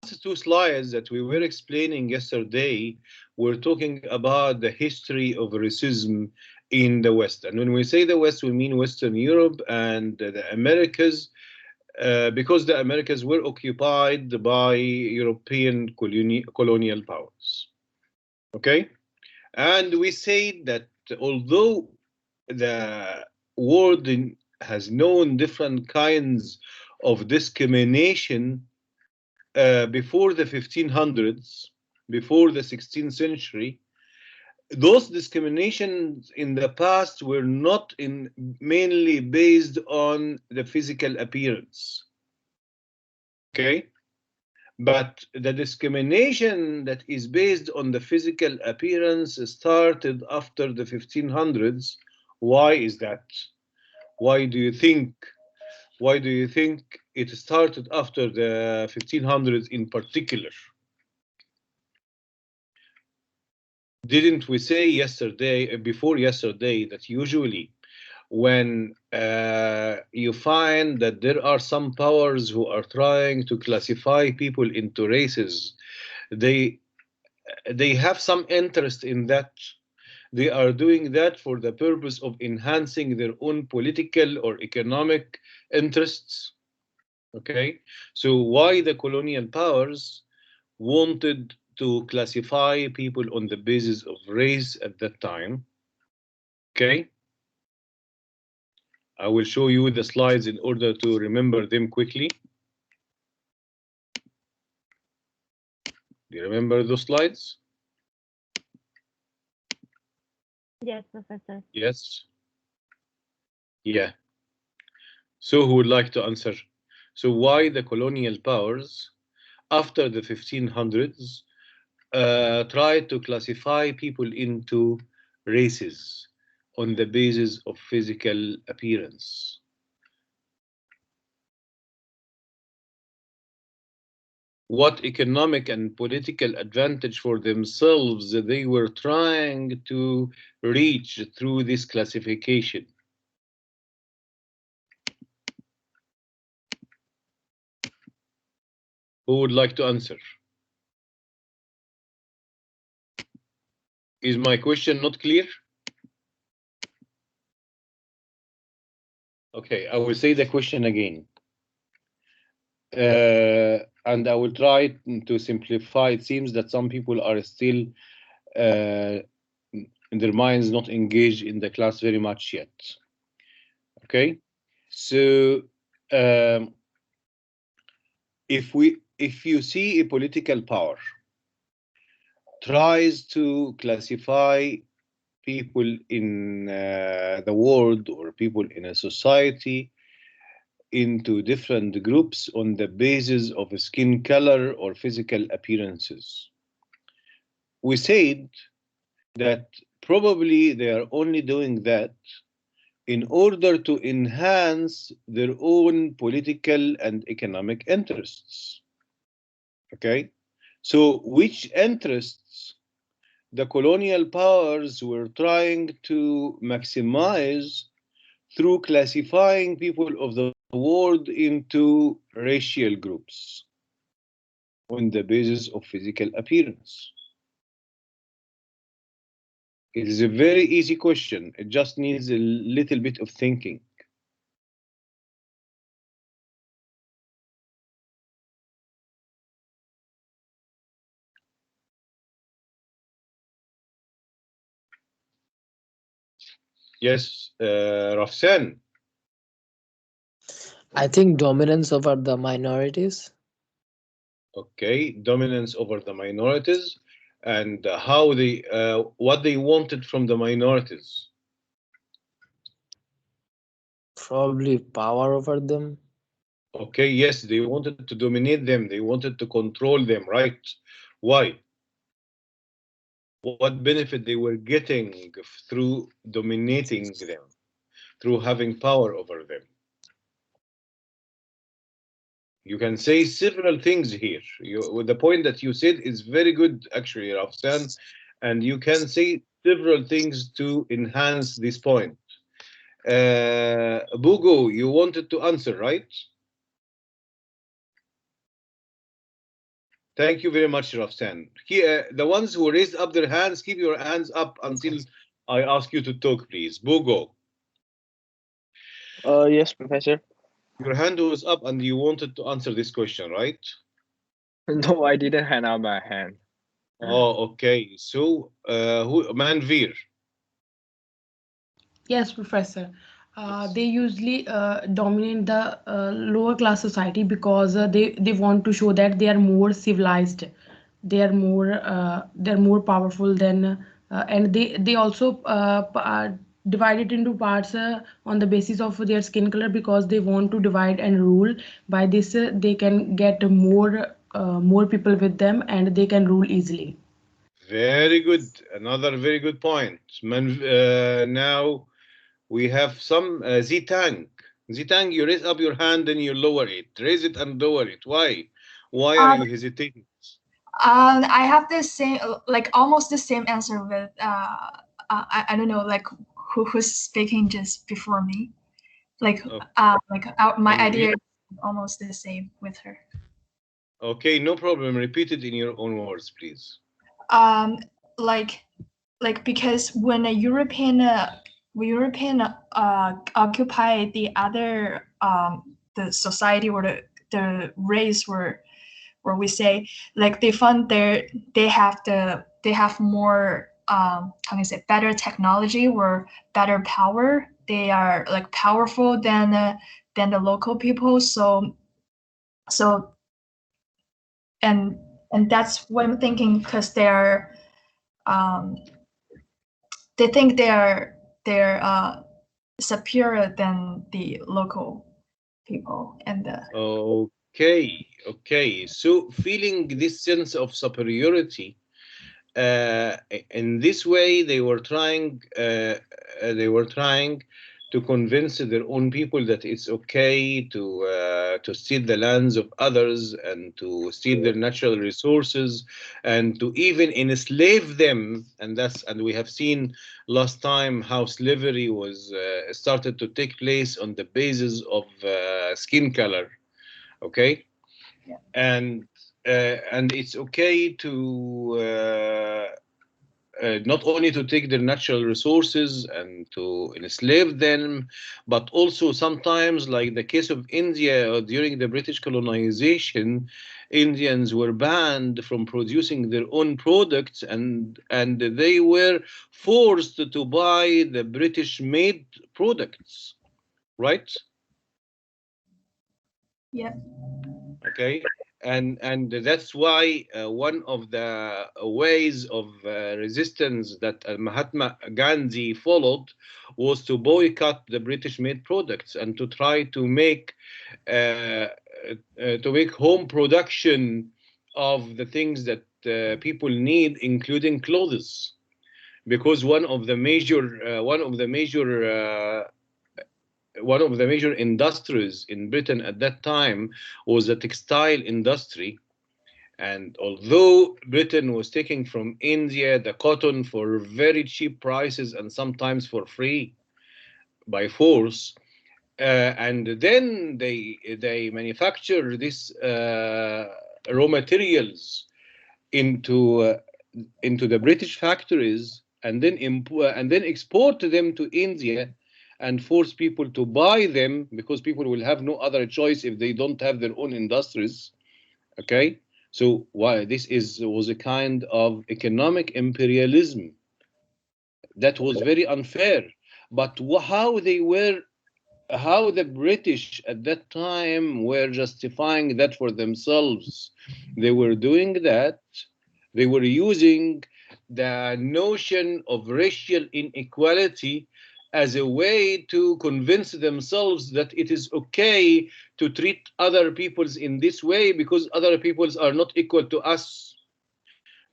two slides that we were explaining yesterday were talking about the history of racism in the West. And when we say the West, we mean Western Europe and the Americas, because the Americas were occupied by European colonial powers. Okay? And we said that although the world has known different kinds of discrimination before the 1500s, before the 16th century, those discriminations in the past were not mainly based on the physical appearance. Okay? But the discrimination that is based on the physical appearance started after the 1500s. Why is that? Why do you think? Why do you think it started after the 1500s in particular? Didn't we say yesterday, before yesterday, that usually when you find that there are some powers who are trying to classify people into races, they have some interest in that. They are doing that for the purpose of enhancing their own political or economic interests. Okay, so why the colonial powers wanted to classify people on the basis of race at that time? Okay, I will show you the slides in order to remember them quickly. Do you remember those slides? Yes, Professor. Yes. Yeah. So who would like to answer? So why the colonial powers after the 1500s tried to classify people into races on the basis of physical appearance? What economic and political advantage for themselves they were trying to reach through this classification? Who would like to answer? Is my question not clear? Okay, I will say the question again. And I will try to simplify. It seems that some people are still in their minds not engaged in the class very much yet. Okay, so if you see a political power tries to classify people in the world or people in a society into different groups on the basis of skin color or physical appearances, we said that probably they are only doing that in order to enhance their own political and economic interests. Okay, so which interests the colonial powers were trying to maximize through classifying people of the world into racial groups on the basis of physical appearance? It is a very easy question. It just needs a little bit of thinking. Yes, Rafsan. I think dominance over the minorities. Okay, dominance over the minorities, and how they, what they wanted from the minorities. Probably power over them. Okay, yes, they wanted to dominate them. They wanted to control them, right? Why? What benefit they were getting through dominating them, through having power over them? You can say several things here. The point that you said is very good, actually, Rafsan, and you can say several things to enhance this point. Bugo, you wanted to answer, right? Thank you very much, Rafsan. Here, the ones who raised up their hands, keep your hands up until I ask you to talk, please. Bogo, Yes, Professor. your hand was up and you wanted to answer this question, right? No, I didn't hand out my hand. Oh, okay. So, Manveer? Yes, Professor. They usually dominate the lower class society because they want to show that they are more civilized, they're more powerful than, and they also divide it into parts on the basis of their skin color because they want to divide and rule. By this, they can get more people with them and they can rule easily. Very good. Another very good point. Now we have some Zitang. Zitang, you raise up your hand and you lower it. Raise it and lower it. Why? Why are Um, you hesitating? I have the same, like almost the same answer with I don't know, like who's speaking just before me. Like Oh, my Manveer? idea is almost the same with her. Okay, no problem. Repeat it in your own words, please. Um, like because when a European occupy the other the society or the race where we say like they find they have more how can I say better technology or better power. They are like powerful than the local people. So and that's what I'm thinking because um, they think they're superior than the local people and the Okay, okay. So feeling this sense of superiority, in this way, they were trying to convince their own people that it's okay to steal the lands of others and to steal their natural resources and to even enslave them. And we have seen last time how slavery was started to take place on the basis of skin color. Okay, yeah. And it's okay to not only to take their natural resources and to enslave them, but also sometimes, like the case of India during the British colonization, Indians were banned from producing their own products, and they were forced to buy the British-made products, right? Yeah. Okay, and that's why one of the ways of resistance that Mahatma Gandhi followed was to boycott the British-made products and to try to make home production of the things that people need, including clothes, because one of the major industries in Britain at that time was the textile industry. And although Britain was taking from India the cotton for very cheap prices and sometimes for free by force, and then they manufacture these raw materials into uh, into the British factories and then export them to India and force people to buy them because people will have no other choice if they don't have their own industries. Okay, so why this is was a kind of economic imperialism that was very unfair. But how the British at that time were justifying that for themselves. They were doing that. They were using the notion of racial inequality as a way to convince themselves that it is okay to treat other peoples in this way because other peoples are not equal to us.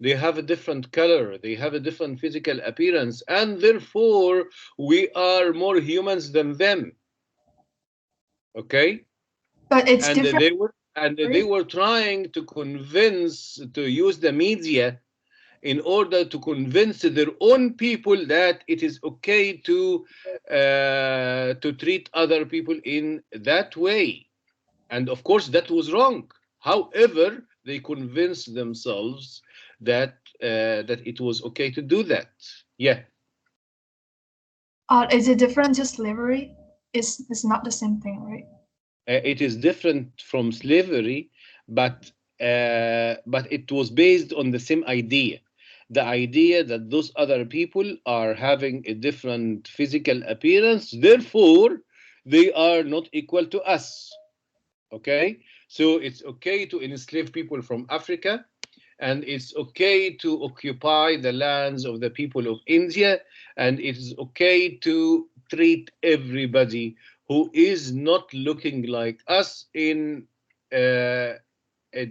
They have a different color, they have a different physical appearance, and therefore we are more humans than them. Okay, But it's and different. they were trying to use the media in order to convince their own people that it is okay to treat other people in that way. And of course that was wrong. However, They convinced themselves that that it was okay to do that. Yeah. Is it different to slavery? It's not the same thing, right? It is different from slavery, but it was based on the same idea. The idea that those other people are having a different physical appearance, therefore they are not equal to us. Okay, so it's okay to enslave people from Africa, and it's okay to occupy the lands of the people of India, and it's okay to treat everybody who is not looking like us in a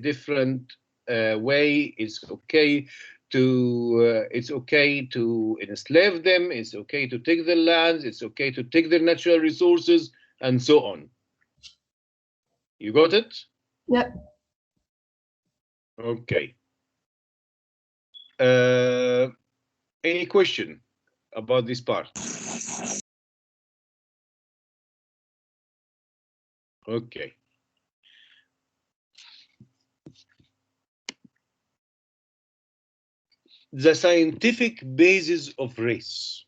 different way. It's okay to enslave them. It's okay to take their lands. It's okay to take their natural resources, and so on. You got it? Yep. Okay. Any question about this part? Okay. The scientific basis of race.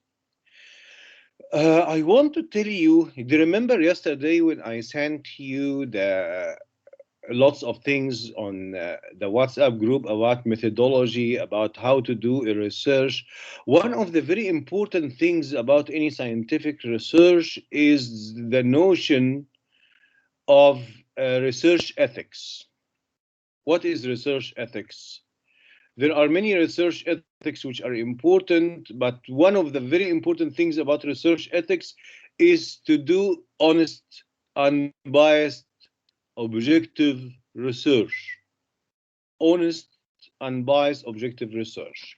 I want to tell you, do you remember yesterday when I sent you the lots of things on the WhatsApp group about methodology, about how to do a research? One of the very important things about any scientific research is the notion of research ethics. What is research ethics? There are many research ethics which are important, but one of the very important things about research ethics is to do honest, unbiased, objective research. Honest, unbiased, objective research.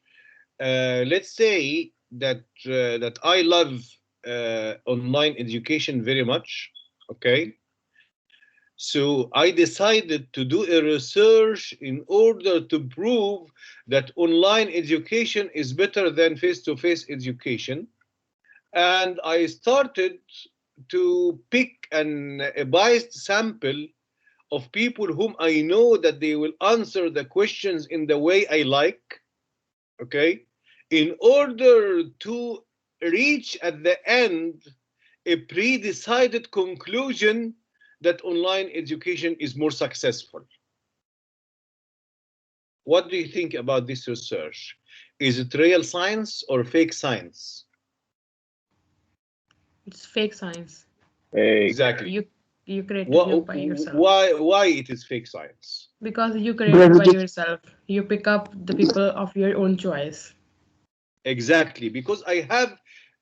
Let's say that I love online education very much. Okay, so I decided to do a research in order to prove that online education is better than face-to-face education. And I started to pick a biased sample of people whom I know that they will answer the questions in the way I like, okay, in order to reach at the end a pre-decided conclusion that online education is more successful. What do you think about this research? Is it real science or fake science? It's fake science. Exactly. You created it by yourself. Why it is fake science? Because you created by yourself. You pick up the people of your own choice. Exactly, because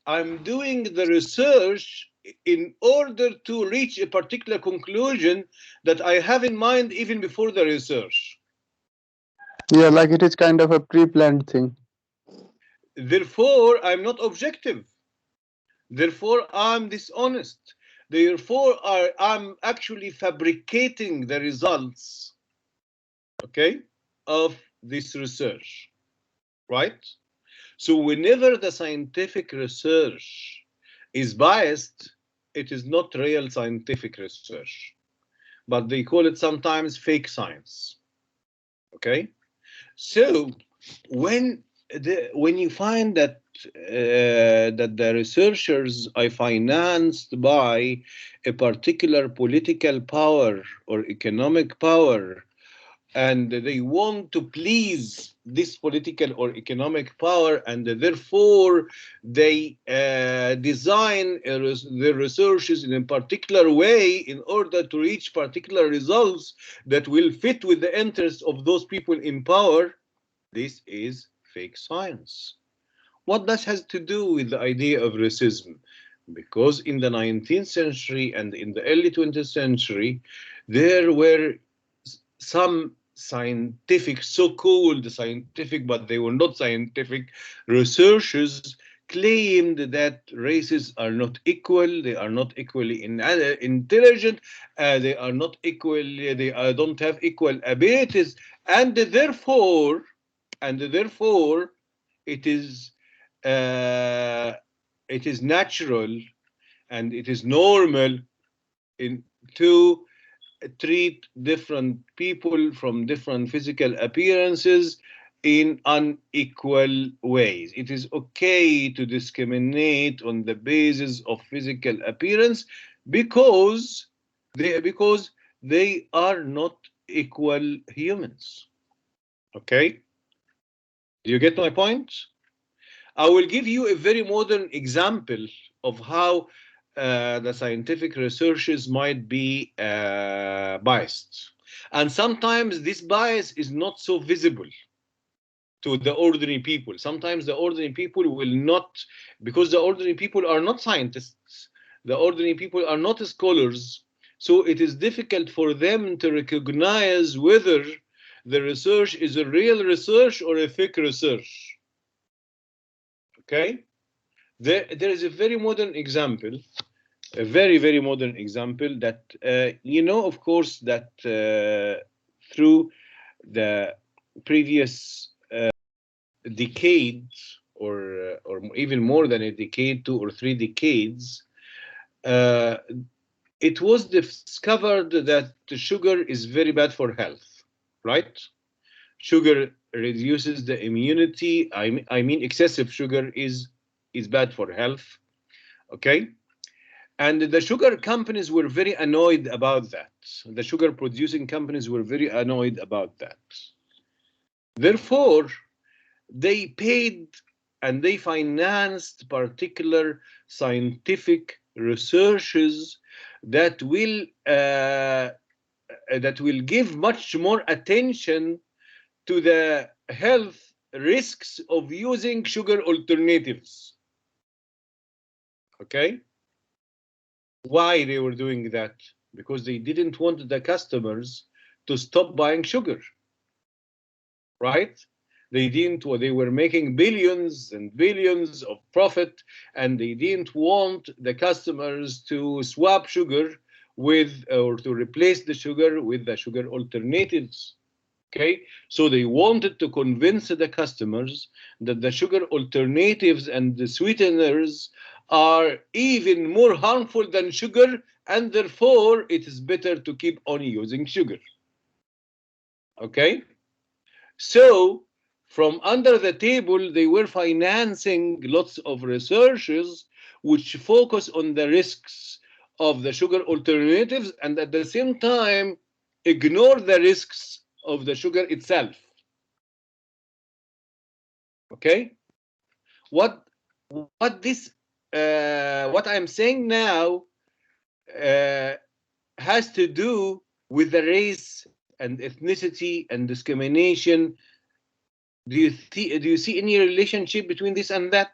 I'm doing the research in order to reach a particular conclusion that I have in mind even before the research. Yeah, like it is kind of a pre-planned thing. Therefore, I'm not objective. Therefore, I'm dishonest. Therefore, I'm actually fabricating the results, okay, of this research, right? So whenever the scientific research is biased, it is not real scientific research, but they call it sometimes fake science. Okay, so when you find that that the researchers are financed by a particular political power or economic power, and they want to please this political or economic power, and therefore they design their researches in a particular way in order to reach particular results that will fit with the interests of those people in power. This is fake science. What that has to do with the idea of racism? Because in the 19th century and in the early 20th century, there were some scientific, so-called scientific, but they were not scientific, researchers claimed that races are not equal, they are not equally intelligent, they are not equally, they don't have equal abilities, and therefore it is natural and it is normal to treat different people from different physical appearances in unequal ways. It is okay to discriminate on the basis of physical appearance because they are not equal humans. Okay? Do you get my point? I will give you a very modern example of how the scientific researches might be biased. And sometimes this bias is not so visible to the ordinary people. Sometimes the ordinary people will not, because the ordinary people are not scientists, the ordinary people are not scholars, so it is difficult for them to recognize whether the research is a real research or a fake research. Okay? There is a very modern example, a very, very modern example that, you know, of course, that through the previous decades, or even more than a decade, 2 or 3 decades, it was discovered that sugar is very bad for health, right? Sugar reduces the immunity. I mean, excessive sugar is bad for health. Okay? And the sugar companies were very annoyed about that. The sugar producing companies were very annoyed about that. Therefore, they paid and they financed particular scientific researches that will give much more attention to the health risks of using sugar alternatives. Okay? Why they were doing that? Because they didn't want the customers to stop buying sugar. Right? They didn't, they were making billions and billions of profit, and they didn't want the customers to swap sugar with, or to replace the sugar with the sugar alternatives. Okay, so they wanted to convince the customers that the sugar alternatives and the sweeteners are even more harmful than sugar, and therefore it is better to keep on using sugar. Okay, so from under the table, they were financing lots of researches which focus on the risks of the sugar alternatives, and at the same time ignore the risks of the sugar itself. Okay, what I'm saying now has to do with the race and ethnicity and discrimination. Do you see any relationship between this and that?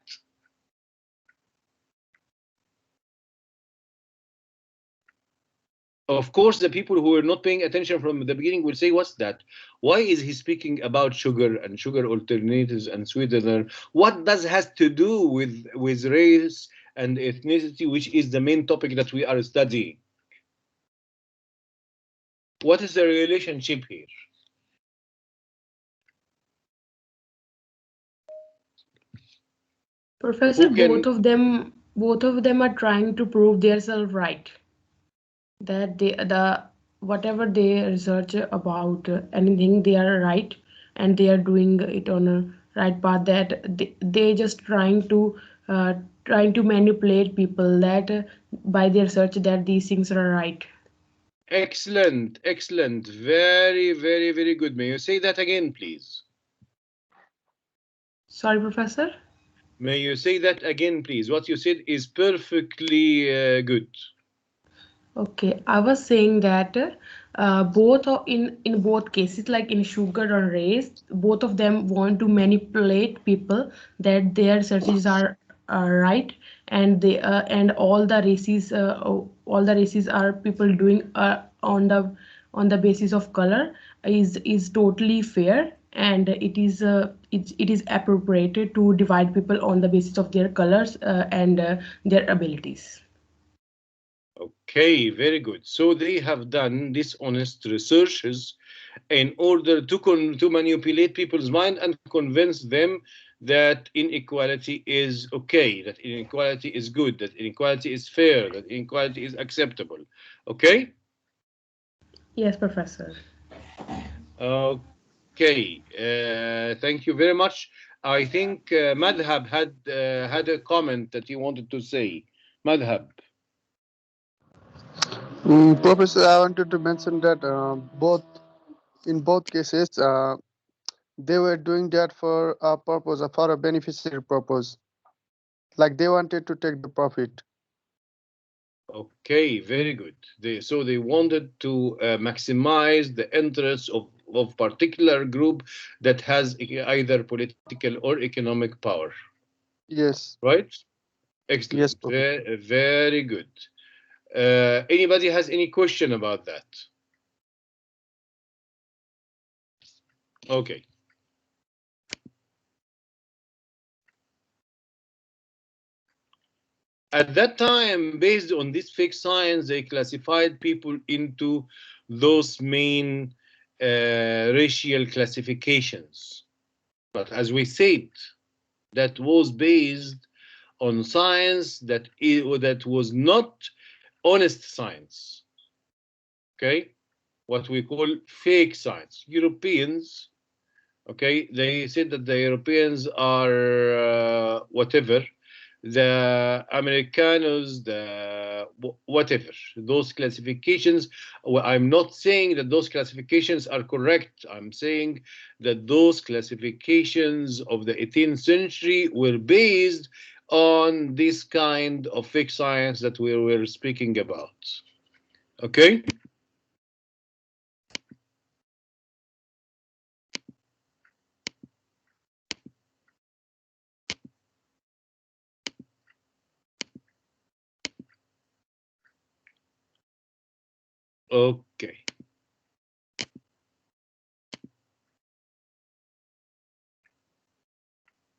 Of course, the people who are not paying attention from the beginning will say, what's that? Why is he speaking about sugar and sugar alternatives and sweetener? What does has to do with race and ethnicity, which is the main topic that we are studying? What is the relationship here? Professor, both of them are trying to prove themselves right. That whatever they research about anything, they are right, and they are doing it on a right path. That they just trying to manipulate people that by their research that these things are right. Excellent, excellent, very, very, very good. May you say that again, please? Sorry, Professor? May you say that again, please? What you said is perfectly good. Okay, I was saying that both in both cases, like in sugar or race, both of them want to manipulate people that their researches are right, and they and all the races are people doing on the basis of color is totally fair, and it is appropriate to divide people on the basis of their colors and their abilities. Okay, very good. So they have done dishonest researches in order to manipulate people's mind and convince them that inequality is okay, that inequality is good, that inequality is fair, that inequality is acceptable. Okay? Yes, Professor. Okay, thank you very much. I think Madhab had a comment that he wanted to say. Madhab. Professor, I wanted to mention that in both cases, they were doing that for a purpose, for a beneficiary purpose. Like they wanted to take the profit. Okay, very good. So they wanted to maximize the interests of particular group that has either political or economic power, Yes. right? Yes, Excellent. Professor. Very good. Anybody has any question about that? Okay. At that time, based on this fake science, they classified people into those main racial classifications. But as we said, that was based on science that was not honest science. Okay, what we call fake science. Europeans, okay, they said that the Europeans are whatever, the Americanos, the whatever, those classifications. Well, I'm not saying that those classifications are correct. I'm saying that those classifications of the 18th century were based on this kind of fake science that we were speaking about. Okay? Okay.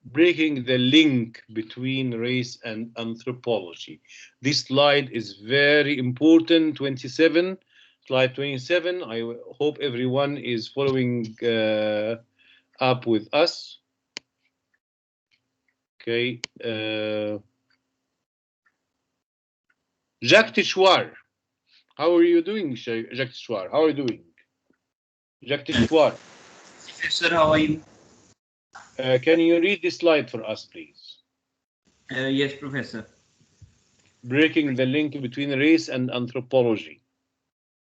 Breaking the link between race and anthropology. This slide is very important. 27, slide 27. I hope everyone is following up with us. Okay. Jacques Tichouar. How are you doing, Jacques Tichouar? How are you doing? Jacques Tichouar. Yes, sir, how are you? Can you read this slide for us, please? Yes, Professor. Breaking the link between race and anthropology.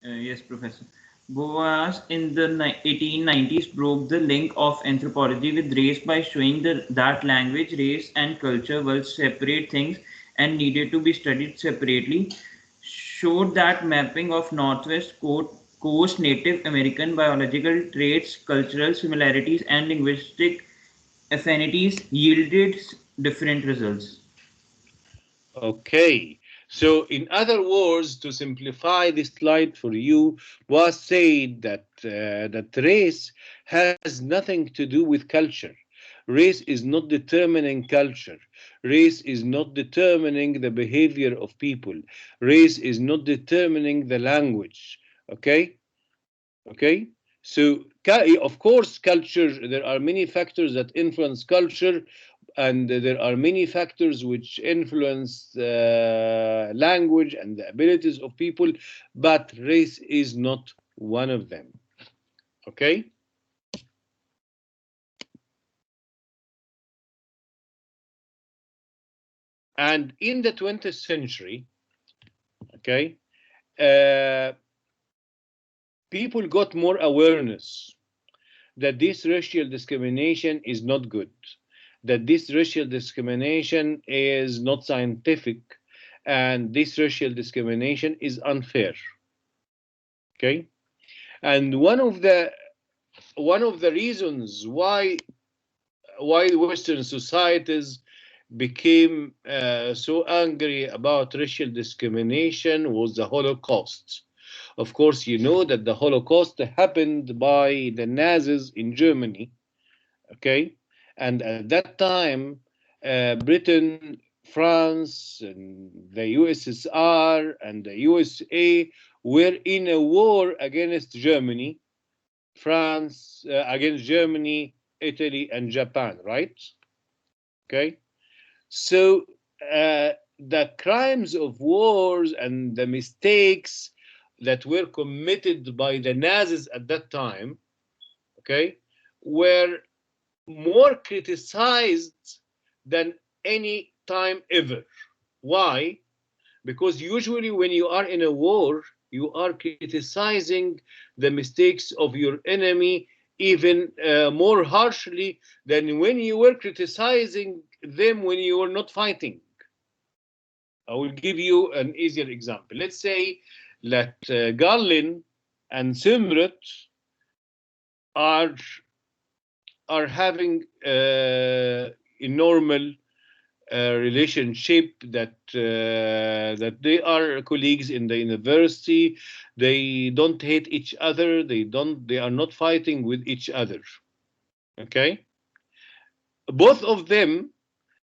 Yes, Professor. Boas in the 1890s broke the link of anthropology with race by showing that language, race, and culture were separate things and needed to be studied separately. Showed that mapping of Northwest Coast Native American biological traits, cultural similarities, and linguistic affinities yielded different results. Okay, so in other words, to simplify this slide for you, was said that that race has nothing to do with culture. Race is not determining culture. Race is not determining the behavior of people. Race is not determining the language. Okay, okay. So of course, culture. There are many factors that influence culture, and there are many factors which influence language and the abilities of people, but race is not one of them. Okay? And in the 20th century, okay, people got more awareness that this racial discrimination is not good, that this racial discrimination is not scientific, and this racial discrimination is unfair. Okay? And one of the reasons why Western societies became so angry about racial discrimination was the Holocaust. Of course, you know that the Holocaust happened by the Nazis in Germany. Okay, and at that time, Britain, France, and the USSR and the USA were in a war against Germany, France, against Germany, Italy, and Japan, right? Okay, so the crimes of wars and the mistakes that were committed by the Nazis at that time, okay, were more criticized than any time ever. Why? Because usually when you are in a war, you are criticizing the mistakes of your enemy even more harshly than when you were criticizing them when you were not fighting. I will give you an easier example. Let's say that Galen and Simrit are having a normal relationship, that they are colleagues in the university. They don't hate each other. They are not fighting with each other. Okay. Both of them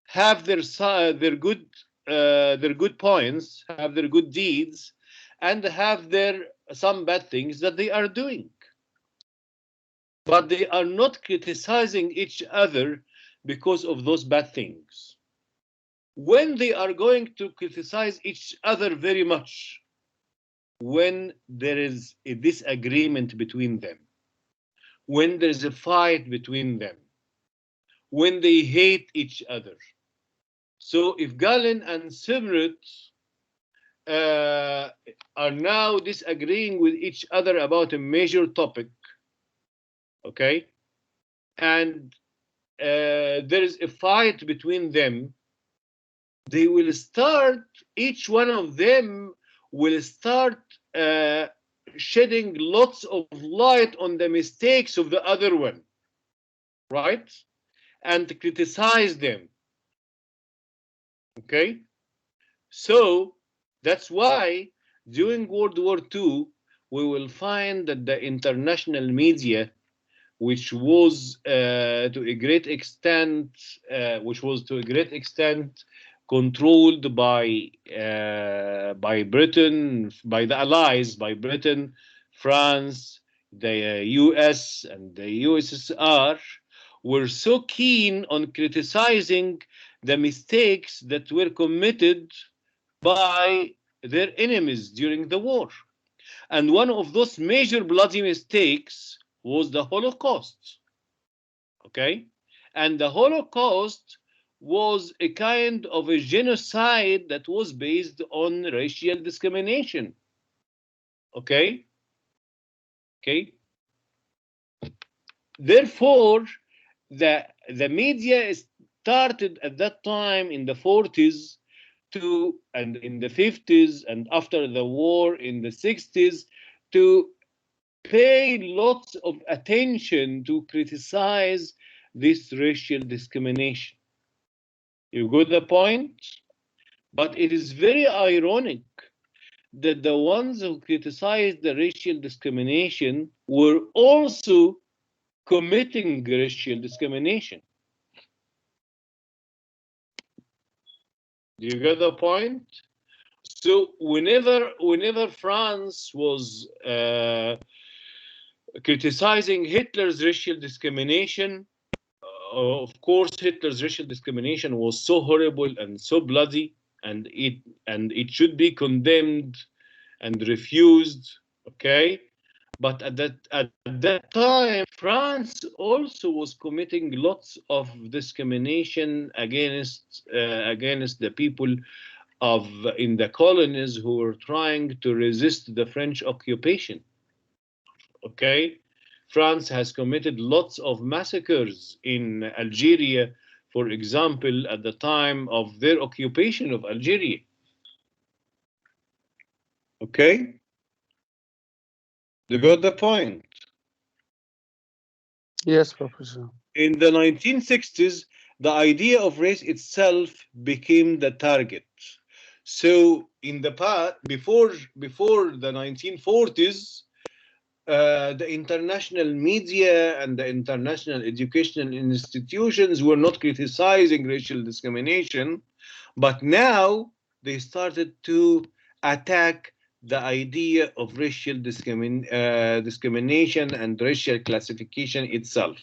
have their good points, have their good deeds, and have their some bad things that they are doing. But they are not criticizing each other because of those bad things. When they are going to criticize each other very much, when there is a disagreement between them, when there is a fight between them, when they hate each other. So if Galen and Simrit are now disagreeing with each other about a major topic, okay, and there is a fight between them, they will start, each one of them will start shedding lots of light on the mistakes of the other one, right? And criticize them. Okay? So that's why during World War II, we will find that the international media, which was to a great extent controlled by Britain, by the Allies, by Britain, France, the US, and the USSR, were so keen on criticizing the mistakes that were committed by their enemies during the war. And one of those major bloody mistakes was the Holocaust. Okay? And the Holocaust was a kind of a genocide that was based on racial discrimination. Okay? Okay? Therefore, the media started at that time in the 40s and in the 50s, and after the war in the 60s, to pay lots of attention to criticize this racial discrimination. You got the point? But it is very ironic that the ones who criticized the racial discrimination were also committing racial discrimination. Do you get the point? So whenever France was criticizing Hitler's racial discrimination, of course, Hitler's racial discrimination was so horrible and so bloody, and it should be condemned and refused. Okay, but at that time, France also was committing lots of discrimination against the people in the colonies who were trying to resist the French occupation. Okay. France has committed lots of massacres in Algeria, for example, at the time of their occupation of Algeria. Okay? You got the point? Yes, Professor. In the 1960s, the idea of race itself became the target. So in the past, before the 1940s, the international media and the international educational institutions were not criticizing racial discrimination, but now they started to attack the idea of racial discrimination and racial classification itself.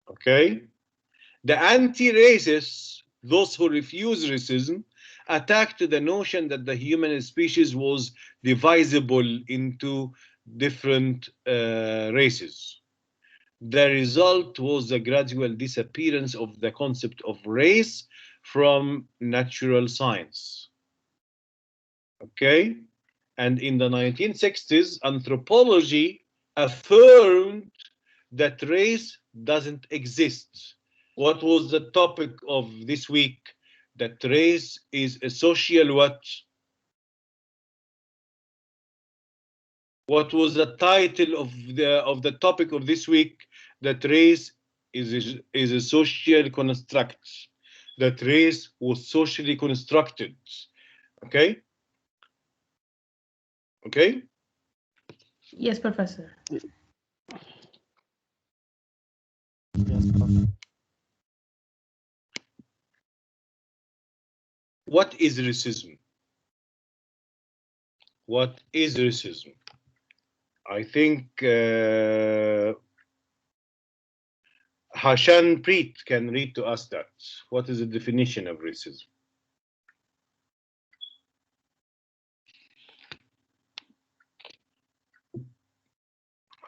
Okay? The anti-racists, those who refuse racism, attacked the notion that the human species was divisible into different races. The result was the gradual disappearance of the concept of race from natural science. Okay? And in the 1960s, anthropology affirmed that race doesn't exist. What was the topic of this week? That race is a social what? What was the title of the topic of this week? That race is a social construct. That race was socially constructed. Okay? Okay? Yes, Professor. Yes, Prof. What is racism? What is racism? I think Hashan Preet can read to us that. What is the definition of racism?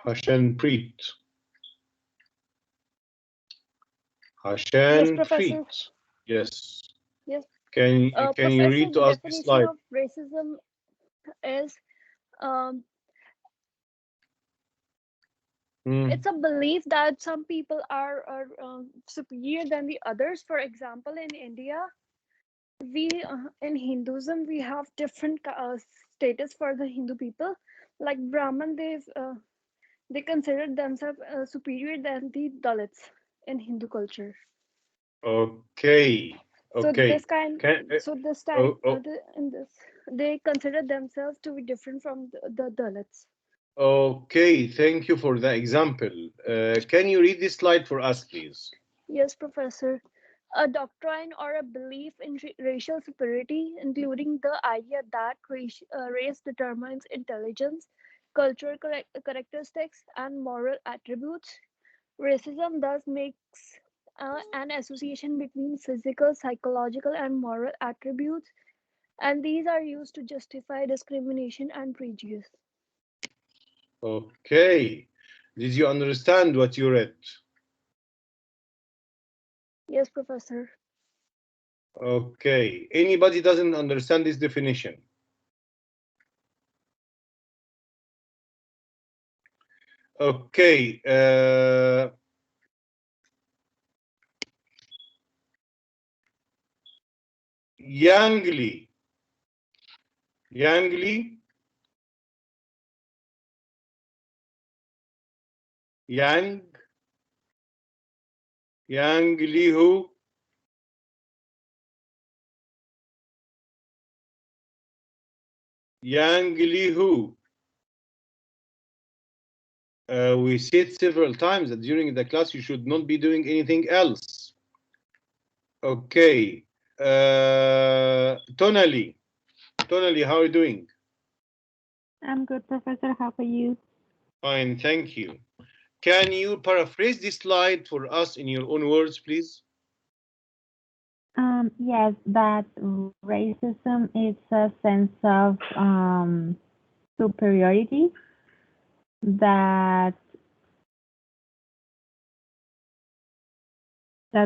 Hashan Preet. Hashan Professor. Preet. Yes. Yes. Can you Professor, read to the us this definition slide? of racism is it's a belief that some people are superior than the others. For example, in India, we in Hinduism we have different status for the Hindu people. Like Brahman, they consider themselves superior than the Dalits in Hindu culture. Okay. So Okay. this kind, so this time, in this, they consider themselves to be different from the Dalits. Okay, thank you for the example. Can you read this slide for us, please? Yes, Professor. A doctrine or a belief in racial superiority, including the idea that race determines intelligence, cultural characteristics, and moral attributes. Racism thus makes an association between physical, psychological, and moral attributes, and these are used to justify discrimination and prejudice. Okay. Did you understand what you read? Yes, Professor. Okay. Anybody doesn't understand this definition? Okay. Yang Li. Yang Li. Yang. Yang Li who? Yang Li who? We said several times that during the class you should not be doing anything else. Okay. Tonali. Tonali, how are you doing? I'm good, Professor. How are you? Fine, thank you. Can you paraphrase this slide for us in your own words, please? Yes, that racism is a sense of superiority that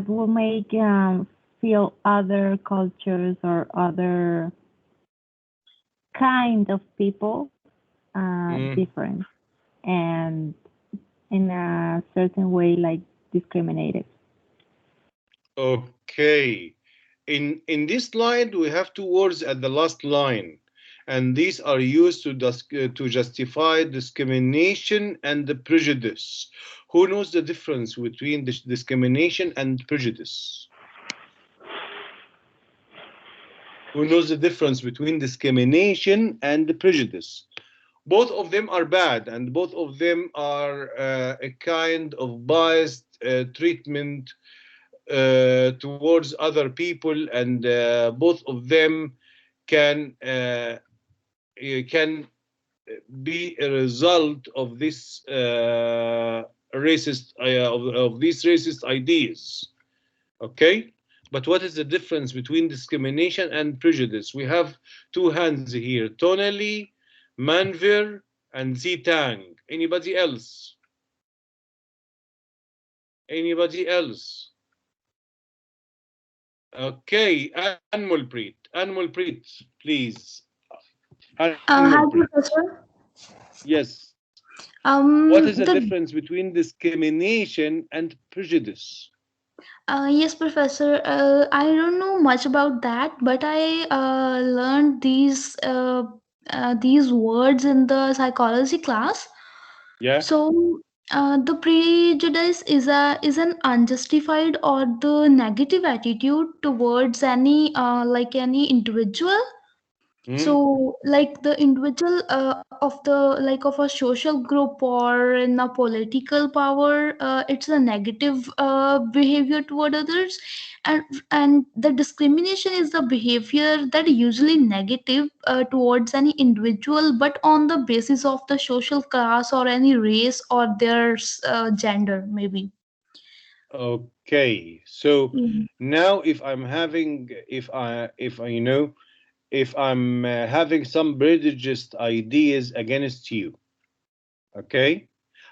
will make feel other cultures or other kind of people different and in a certain way like discriminated. Okay. In this slide, we have two words at the last line, and these are used to justify discrimination and the prejudice. Who knows the difference between discrimination and prejudice? Who knows the difference between discrimination and prejudice? Both of them are bad, and both of them are a kind of biased treatment towards other people, and both of them can be a result of this racist of these racist ideas. Okay, But what is the difference between discrimination and prejudice? We have two hands here, Tonali, Manvir, and Zitang. Anybody else? Anybody else? Okay, Anmolpreet. Anmolpreet, please. Hi, Anmolpreet. Professor. Yes. Um, What is the the difference between discrimination and prejudice? Yes, Professor. I don't know much about that, but I learned these words in the psychology class. Yeah. So, the prejudice is an unjustified or the negative attitude towards any like any individual. So, like the individual of the like of a social group or in a political power, it's a negative behavior toward others, and the discrimination is the behavior that usually negative towards any individual, but on the basis of the social class or any race or their gender, maybe. Okay. So Mm. now if I'm having, if I'm having some prejudiced ideas against you, okay,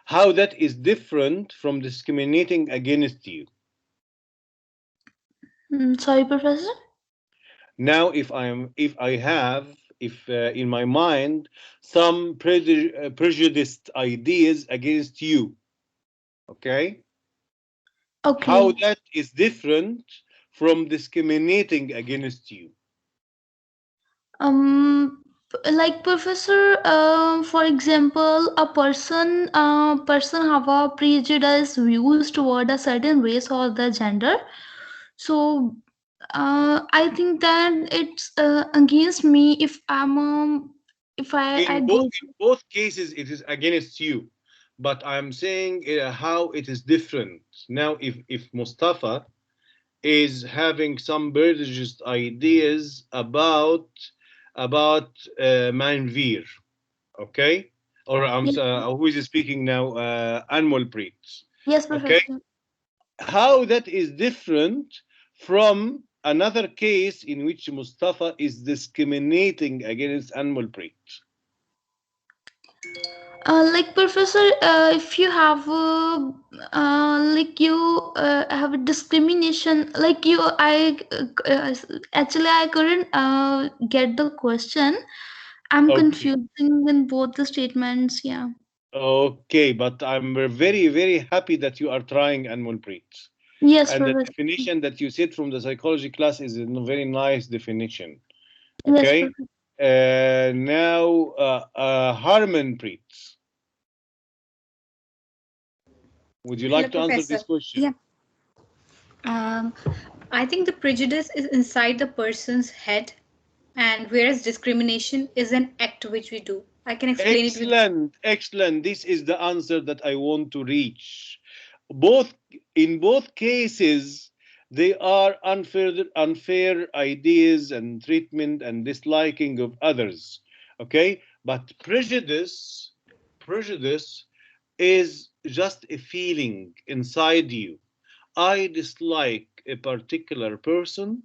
how that is different from discriminating against you. Sorry, Professor. Now if I have in my mind some prejudiced ideas against you, okay, how Okay. that is different from discriminating against you. Like Professor, for example, a person have a prejudice views toward a certain race or the gender. So I think that it's against me if if I go. In both cases it is against you, but I'm saying how it is different. Now if Mustafa is having some prejudiced ideas about Manvir, okay, or Yes, who is speaking now, Anmolpreet, yes, okay, Professor. how that is different from another case in which Mustafa is discriminating against Anmolpreet. Like Professor, if you have like you have a discrimination, like you, actually I couldn't get the question. I'm Okay. confusing in both the statements. Yeah. Okay, but I'm very, very happy that you are trying Anmolpreet. Yes, And the Professor. definition that you said from the psychology class is a very nice definition. Yes, Okay. Professor. Now, Harmanpreet, would you Hello, like to answer Professor. this question? Yeah. Um, I think the prejudice is inside the person's head, and whereas discrimination is an act which we do. I can explain it with. Excellent, excellent. This is the answer that I want to reach. In both cases, they are unfair ideas and treatment and disliking of others. Okay, but prejudice is just a feeling inside you. I dislike a particular person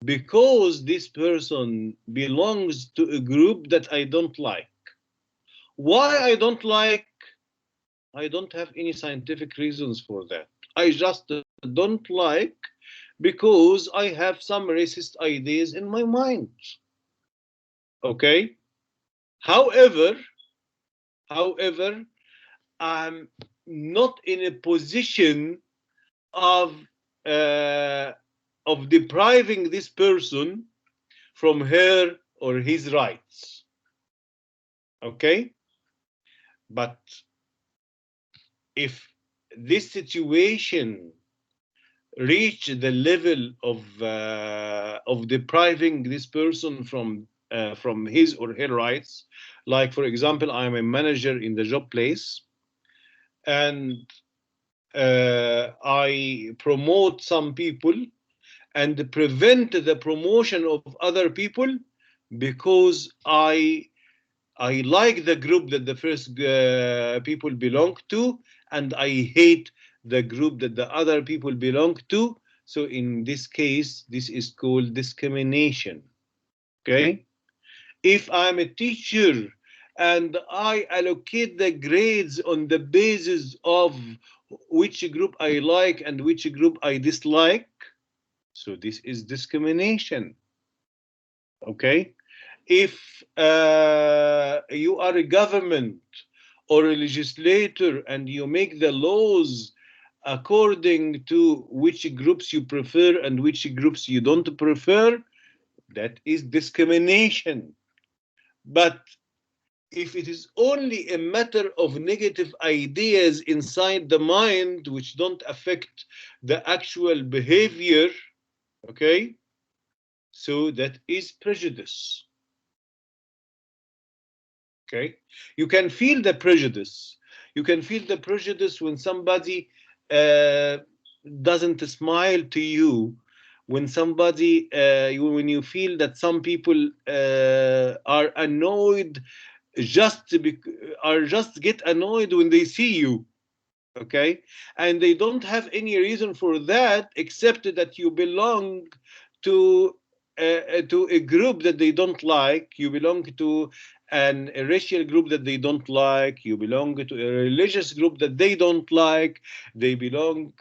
because this person belongs to a group that I don't like. Why I don't like? I don't have any scientific reasons for that. I just don't like because I have some racist ideas in my mind. Okay? However, I'm not in a position of depriving this person from her or his rights. Okay? But if this situation reach the level of depriving this person from his or her rights, like for example, I'm a manager in the job place, and I promote some people and prevent the promotion of other people because I like the group that the first people belong to, and I hate the group that the other people belong to. So in this case, this is called discrimination. Okay? If I'm a teacher and I allocate the grades on the basis of which group I like and which group I dislike, so this is discrimination. Okay? If you are a government or a legislator and you make the laws according to which groups you prefer and which groups you don't prefer, that is discrimination. But if it is only a matter of negative ideas inside the mind which don't affect the actual behavior, okay, so that is prejudice. Okay, you can feel the prejudice. You can feel the prejudice when somebody doesn't smile to you, when somebody, when you feel that some people are annoyed, just get annoyed when they see you. Okay, and they don't have any reason for that except that you belong to a group that they don't like. You belong to a racial group that they don't like. You belong to a religious group that they don't like. You belong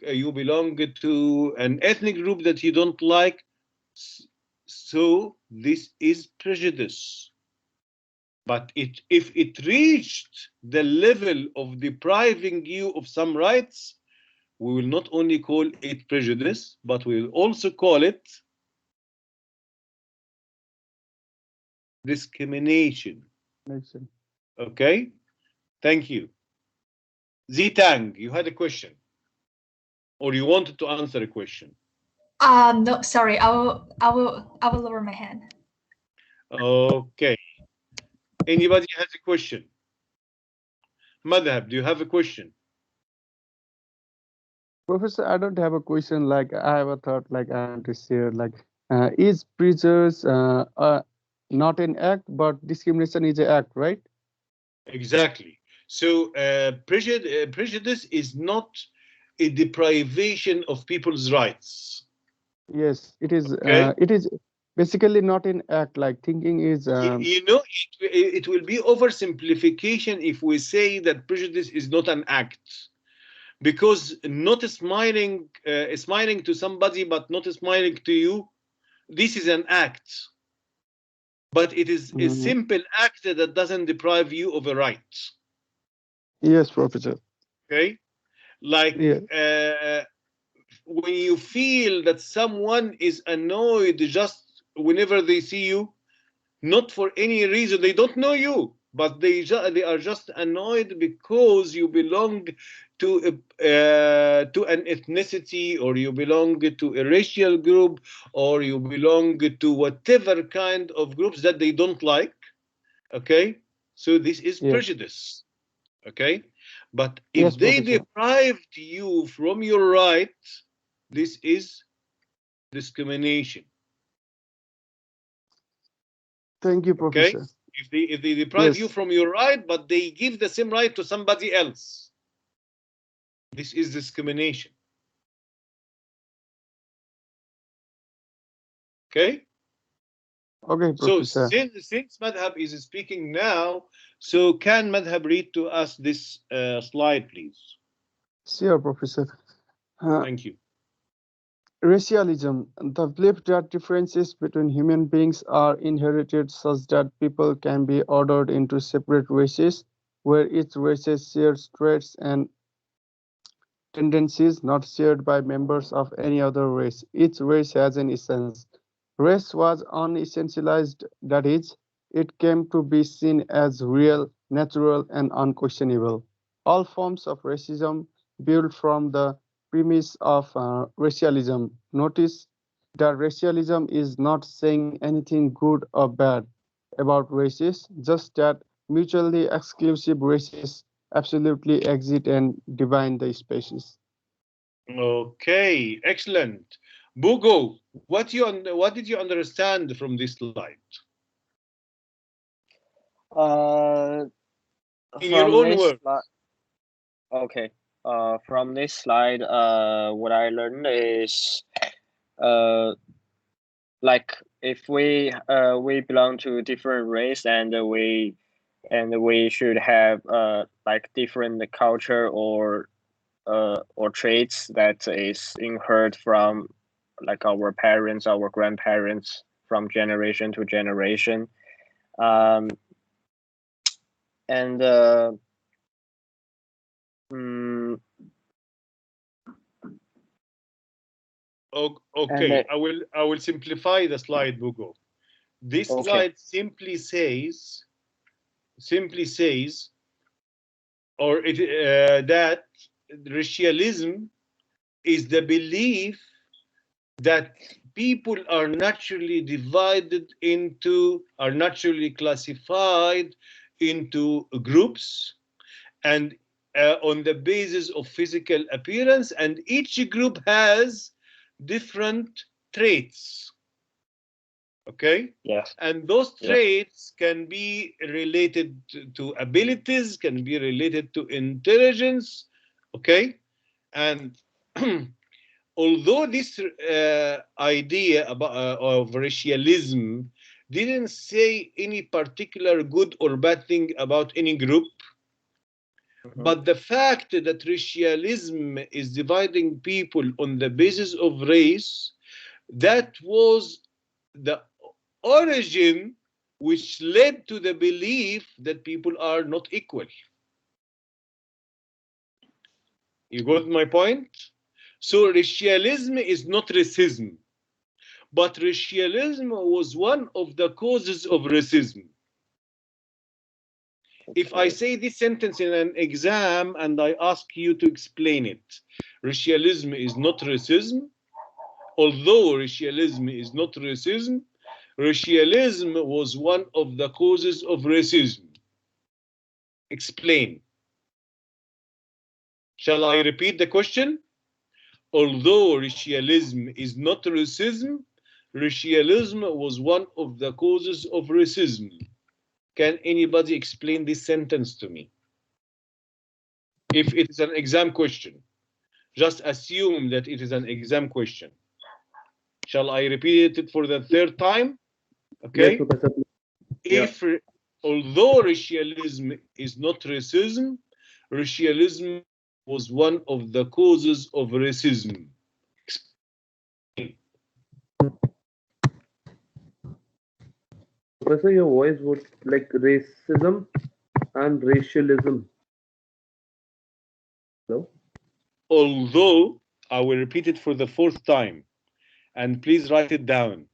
to an ethnic group that you don't like. So this is prejudice. But if it reached the level of depriving you of some rights, we will not only call it prejudice, but we will also call it discrimination. Okay? Thank you. Zitang, you had a question. Or you wanted to answer a question. No, sorry. I will lower my hand. Okay. Anybody has a question? Madhab, do you have a question? Professor, I don't have a question. Like I have a thought. Like I want to share. Like, is prejudice not an act, but discrimination is an act, right? Exactly. So prejudice is not a deprivation of people's rights. Yes, it is. Okay. It is basically not an act. Like thinking is. You know, it will be oversimplification if we say that prejudice is not an act, because not smiling to somebody but not smiling to you, this is an act, but it is a simple act that doesn't deprive you of a right. Yes, Professor. Okay, like when you feel that someone is annoyed just whenever they see you, not for any reason, they don't know you, but they are just annoyed because you belong to an ethnicity, or you belong to a racial group, or you belong to whatever kind of groups that they don't like. Okay, so this is prejudice. Okay, but if they deprived you from your right, this is discrimination. Thank you, Professor. Okay? If they deprive you from your right, but they give the same right to somebody else, this is discrimination. Okay? Okay, Professor. So since Madhab is speaking now, so can Madhab read to us this slide, please? Sure, Professor. Thank you. Racialism, the belief that differences between human beings are inherited such that people can be ordered into separate races, where each race shares traits and tendencies not shared by members of any other race. Each race has an essence. Race was unessentialized, that is, it came to be seen as real, natural, and unquestionable. All forms of racism build from the premise of racialism. Notice that racialism is not saying anything good or bad about races, just that mutually exclusive races absolutely exist and divide the species. Okay, excellent. Bugo, what did you understand from this slide? In your own words. Okay. From this slide, what I learned is like if we belong to different race and we should have like different culture or traits that is inherited from like our parents, our grandparents, from generation to generation. And okay, I will simplify the slide, Bugo. This slide simply says, or that racialism is the belief that people are naturally classified into groups, and on the basis of physical appearance, and each group has different traits. Okay? Yes. And those traits can be related to abilities, can be related to intelligence. Okay? And although this idea of racialism didn't say any particular good or bad thing about any group, but the fact that racialism is dividing people on the basis of race, that was the origin which led to the belief that people are not equal. You got my point? So racialism is not racism, but racialism was one of the causes of racism. If I say this sentence in an exam and I ask you to explain it, racialism is not racism, although racialism is not racism, racialism was one of the causes of racism. Explain. Shall I repeat the question? Although racialism is not racism, racialism was one of the causes of racism. Can anybody explain this sentence to me? If it is an exam question, just assume that it is an exam question. Shall I repeat it for the third time? Okay. Yes, although racialism is not racism, racialism was one of the causes of racism. Professor, your voice was like racism and racialism. Hello? Although, I will repeat it for the fourth time, and please write it down.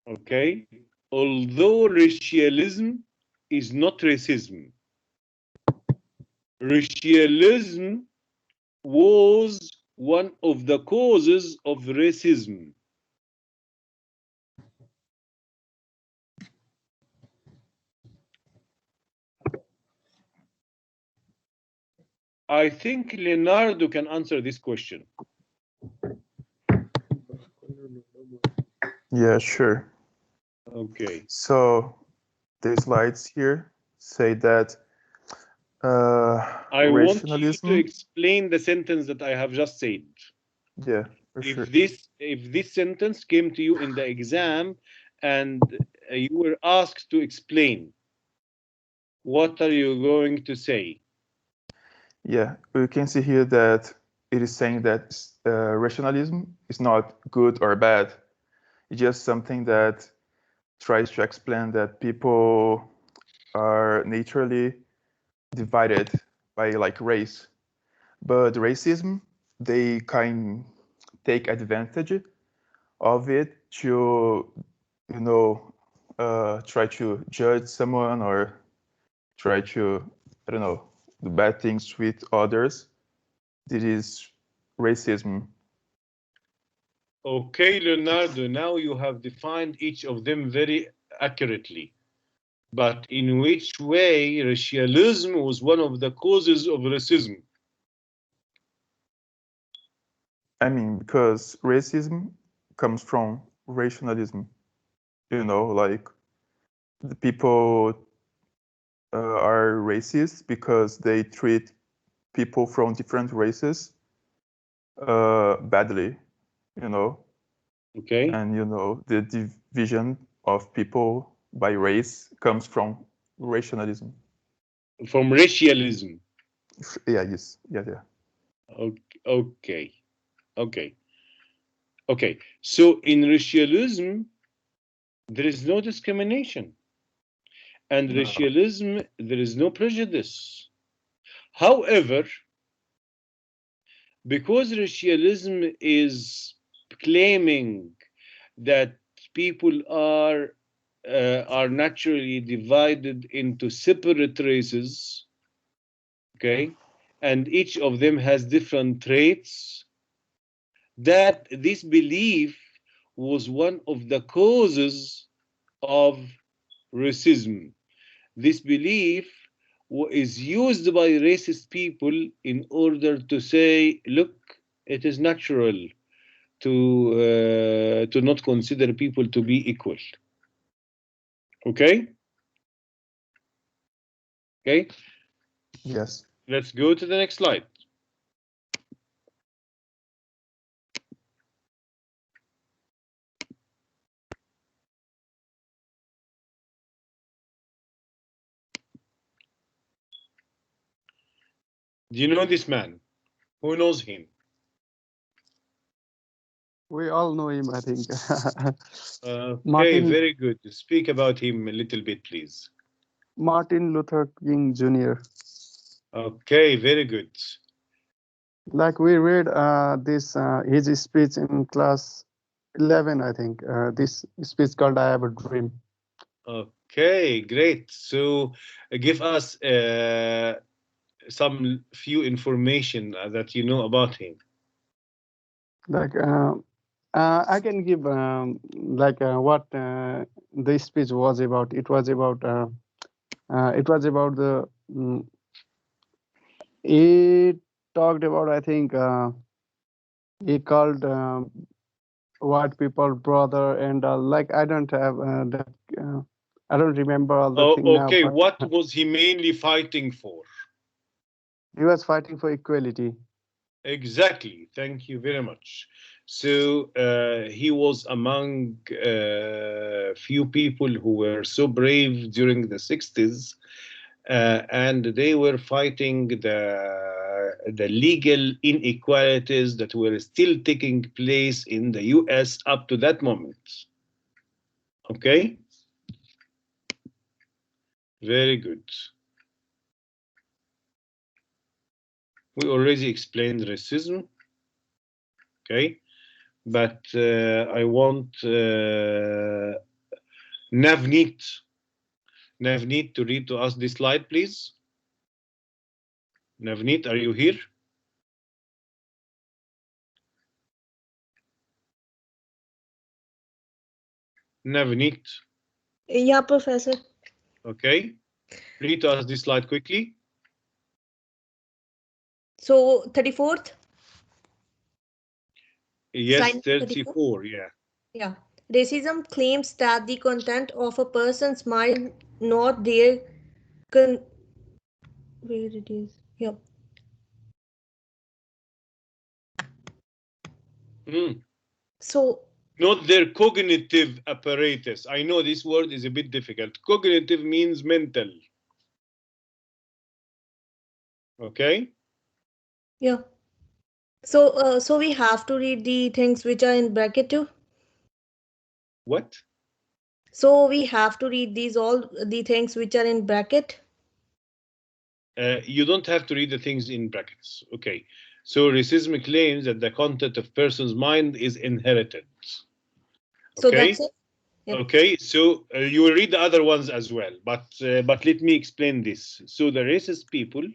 Okay? Although racialism is not racism, racialism was one of the causes of racism. I think Leonardo can answer this question. Yeah, sure. Okay. So the slides here say that I want you to explain the sentence that I have just said. Yeah, for if sure. If this sentence came to you in the exam and you were asked to explain, what are you going to say? Yeah, we can see here that it is saying that rationalism is not good or bad. It's just something that tries to explain that people are naturally divided by like race. But racism, they kind take advantage of it to, you know, try to judge someone or try to, I don't know, do bad things with others. This is racism. Okay, Leonardo, now you have defined each of them very accurately. But in which way racialism was one of the causes of racism? I mean, because racism comes from rationalism. You know, like the people are racist because they treat people from different races badly. you know. Okay. And you know, the division of people by race comes from rationalism. From racialism. Yeah, yes, yeah. Okay. So in racialism, there is no discrimination. And racialism, there is no prejudice. However, because racialism is claiming that people are naturally divided into separate races, okay, and each of them has different traits, that this belief was one of the causes of racism. This belief is used by racist people in order to say, look, it is natural to not consider people to be equal. Okay? Okay? Yes. Let's go to the next slide. Do you know this man? Who knows him? We all know him, I think. Okay, Martin, very good. Speak about him a little bit, please. Martin Luther King Jr. Okay, very good. Like we read this his speech in class 11, I think. This speech called "I Have a Dream." Okay, great. So give us some few information that you know about him. Like I can give like what the speech was about. It was about the. He talked about, I think, he called white people brother, and like I don't have that. I don't remember all the thing now. Okay, But what was he mainly fighting for? he was fighting for equality. Exactly. Thank you very much. So he was among few people who were so brave during the 60s, and they were fighting the legal inequalities that were still taking place in the US up to that moment. Okay? Very good. We already explained racism. Okay? But I want Navneet to read to us this slide, please. Navneet, are you here? Navneet. Yeah, Professor. Okay. Read to us this slide quickly. So 34th? Yes, Slide 34, yeah. Yeah. Racism claims that the content of a person's mind, not their where it is. Yeah. So not their cognitive apparatus. I know this word is a bit difficult. Cognitive means mental. Okay. yeah. So so we have to read the things which are in bracket too. What? So we have to read these all the things which are in bracket. You don't have to read the things in brackets. Okay. So racism claims that the content of person's mind is inherited. Okay. So that's it. Yep. Okay. So you will read the other ones as well, but let me explain this. So the racist people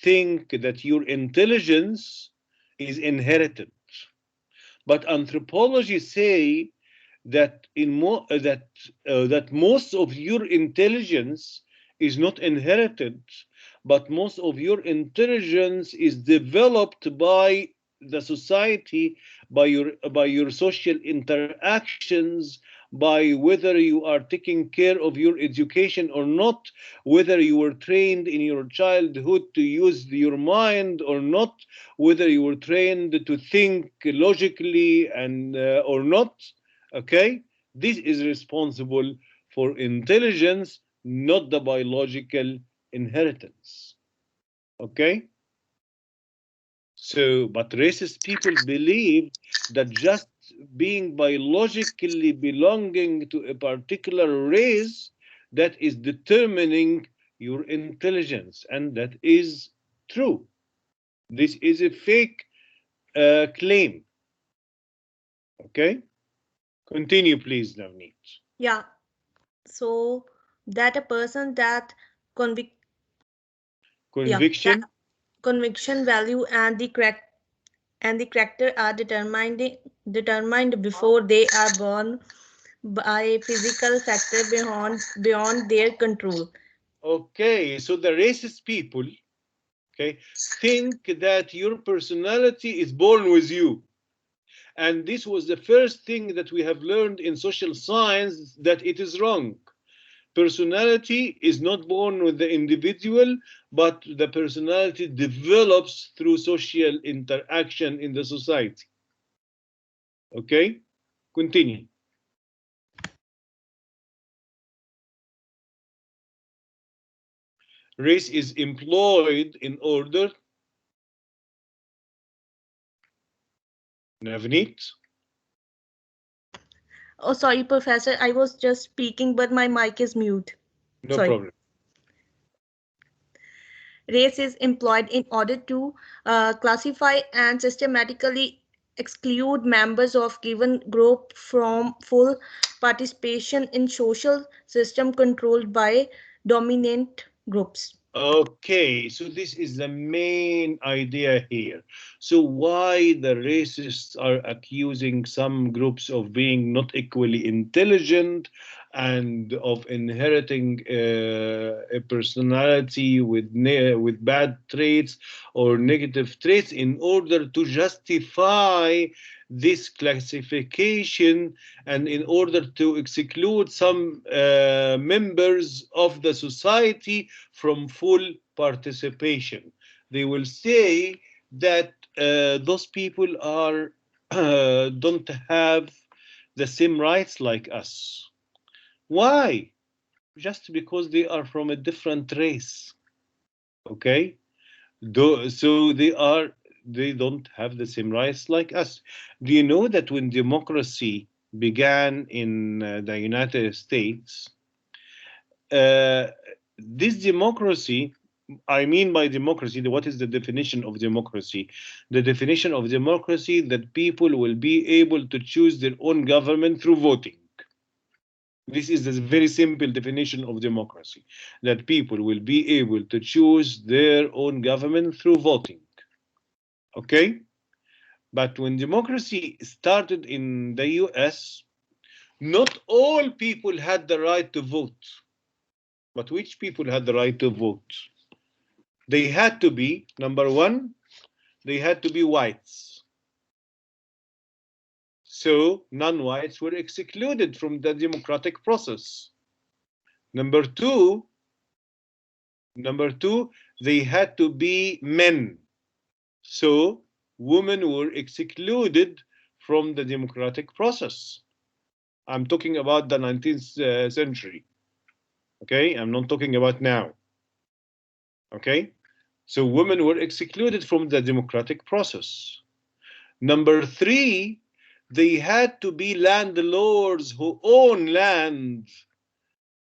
think that your intelligence is inherited, but anthropology say that that most of your intelligence is not inherited, but most of your intelligence is developed by the society, by your social interactions, by whether you are taking care of your education or not, whether you were trained in your childhood to use your mind or not, whether you were trained to think logically and or not. Okay, this is responsible for intelligence, not the biological inheritance. Okay. So, but racist people believe that just being biologically belonging to a particular race, that is determining your intelligence, and that is true. This is a fake claim. Okay, continue, please, Navneet. Yeah. So that a person that conviction, conviction, value, and the character are determined before they are born by physical factor beyond their control. Okay, so the racist people, okay, think that your personality is born with you. And this was the first thing that we have learned in social science, that it is wrong. Personality is not born with the individual, but the personality develops through social interaction in the society. Okay, continue. Race is employed in order. Navneet? Oh, sorry, Professor. I was just speaking, but my mic is mute. No problem. Race is employed in order to classify and systematically exclude members of given group from full participation in social system controlled by dominant groups. Okay, so this is the main idea here. So why the racists are accusing some groups of being not equally intelligent and of inheriting a personality with bad traits or negative traits in order to justify this classification and in order to exclude some members of the society from full participation. They will say that those people are don't have the same rights like us. Why? Just because they are from a different race. Okay? So they don't have the same rights like us. Do you know that when democracy began in the United States, this democracy, I mean by democracy, what is the definition of democracy? The definition of democracy that people will be able to choose their own government through voting. This is the very simple definition of democracy, that people will be able to choose their own government through voting. Okay? But when democracy started in the US, not all people had the right to vote. But which people had the right to vote? They had to be, number one, they had to be whites. So non-whites were excluded from the democratic process. Number two, they had to be men. So women were excluded from the democratic process. I'm talking about the 19th century. Okay, I'm not talking about now. Okay, so women were excluded from the democratic process. Number three, they had to be landlords who own land.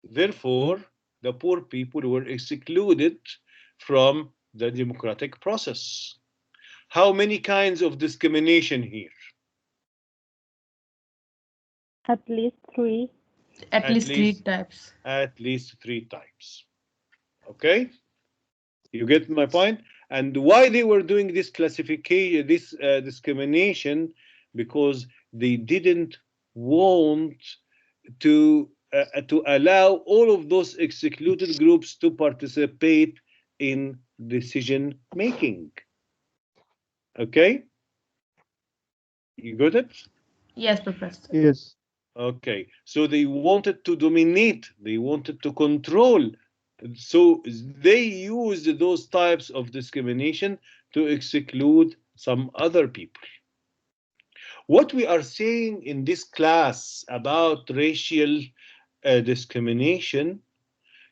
Therefore, the poor people were excluded from the democratic process. How many kinds of discrimination here? At least three. At least three types. At least three types. Okay? You get my point? And why they were doing this classification, this discrimination? Because they didn't want to allow all of those excluded groups to participate in decision making. Okay? You got it? Yes, Professor. Yes. Okay, so they wanted to dominate, they wanted to control. So they used those types of discrimination to exclude some other people. What we are saying in this class about racial discrimination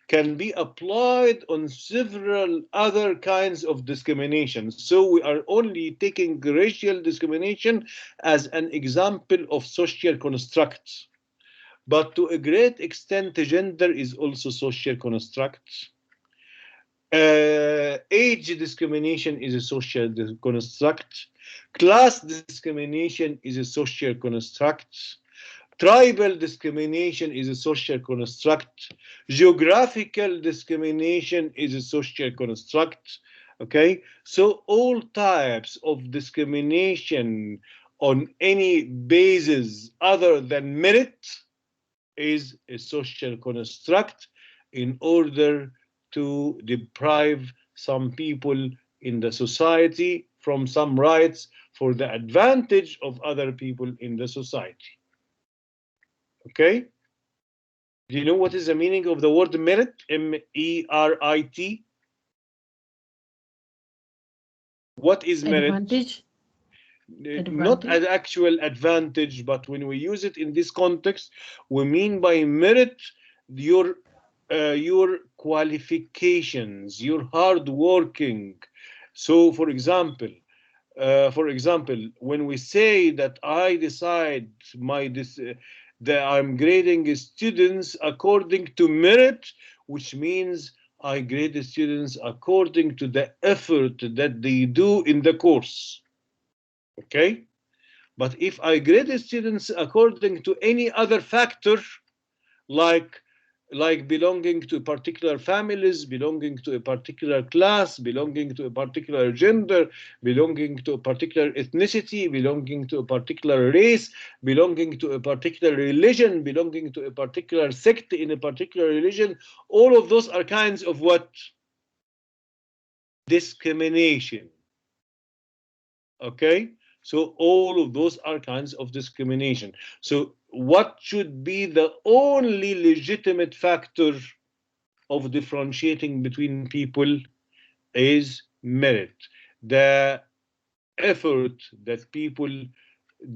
can be applied on several other kinds of discrimination. So we are only taking racial discrimination as an example of social construct. But to a great extent, gender is also social construct. Age discrimination is a social construct. Class discrimination is a social construct. Tribal discrimination is a social construct. Geographical discrimination is a social construct. Okay, so all types of discrimination on any basis other than merit is a social construct in order to deprive some people in the society from some rights for the advantage of other people in the society. Okay? Do you know what is the meaning of the word merit? M-E-R-I-T. What is merit? Advantage. Not an actual advantage, but when we use it in this context, we mean by merit your qualifications, your hard working. So, for example, when we say that I decide that I'm grading students according to merit, which means I grade the students according to the effort that they do in the course. Okay? But if I grade the students according to any other factor, like belonging to particular families, belonging to a particular class, belonging to a particular gender, belonging to a particular ethnicity, belonging to a particular race, belonging to a particular religion, belonging to a particular sect in a particular religion, all of those are kinds of what? Discrimination. Okay? So all of those are kinds of discrimination. So what should be the only legitimate factor of differentiating between people is merit. The effort that people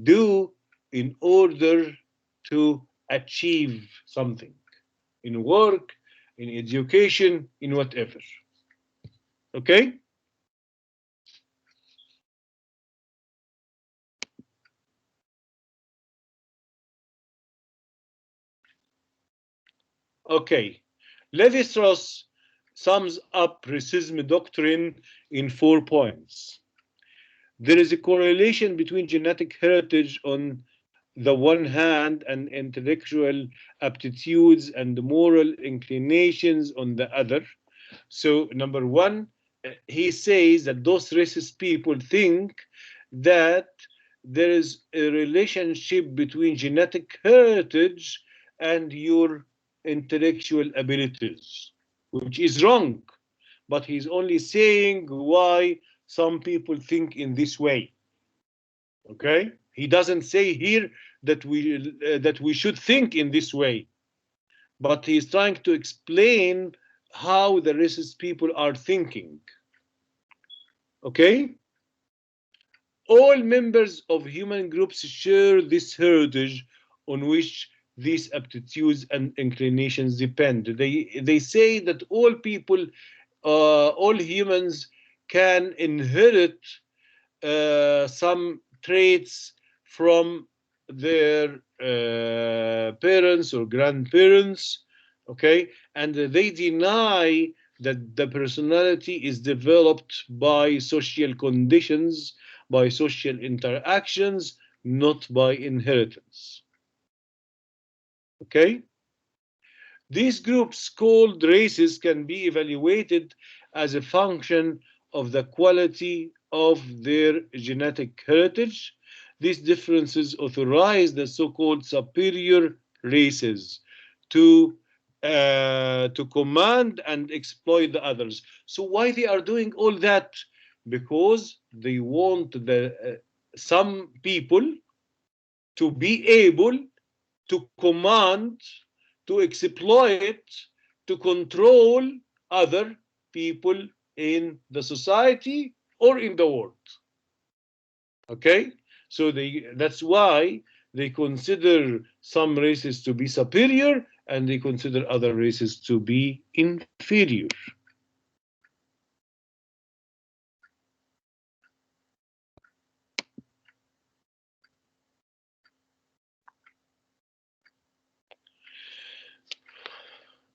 do in order to achieve something in work, in education, in whatever. Okay? Okay, Levi-Strauss sums up racism doctrine in 4 points. There is a correlation between genetic heritage on the one hand and intellectual aptitudes and moral inclinations on the other. So, number one, he says that those racist people think that there is a relationship between genetic heritage and your intellectual abilities, which is wrong. But he's only saying why some people think in this way. Okay? He doesn't say here that we should think in this way, but he's trying to explain how the racist people are thinking. Okay? All members of human groups share this heritage on which these aptitudes and inclinations depend. They say that all people, all humans can inherit some traits from their parents or grandparents, okay? And they deny that the personality is developed by social conditions, by social interactions, not by inheritance. Okay? These groups called races can be evaluated as a function of the quality of their genetic heritage. These differences authorize the so-called superior races to command and exploit the others. So why they are doing all that? Because they want some people to be able to command, to exploit, to control other people in the society or in the world. Okay, so that's why they consider some races to be superior and they consider other races to be inferior.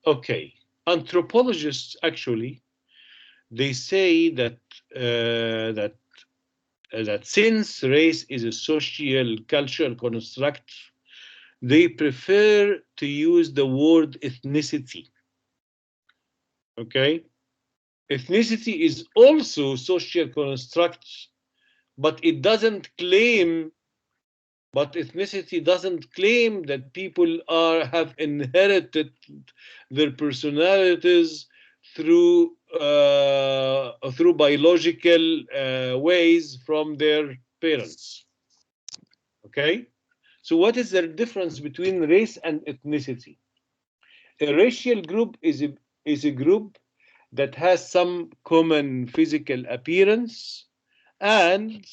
Okay, anthropologists actually, they say that that since race is a social cultural construct, they prefer to use the word ethnicity. Okay, ethnicity is also social construct, but it doesn't claim. But ethnicity doesn't claim that people have inherited their personalities through biological ways from their parents. Okay, so what is the difference between race and ethnicity? A racial group is a group that has some common physical appearance and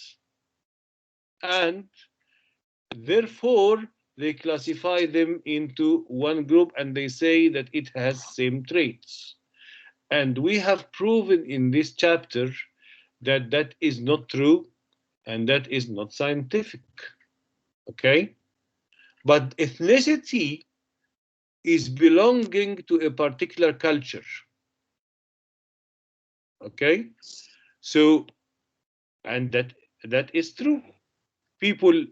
therefore they classify them into one group and they say that it has same traits. And we have proven in this chapter that that is not true and that is not scientific. Okay, but ethnicity is belonging to a particular culture. Okay, so and that is true. People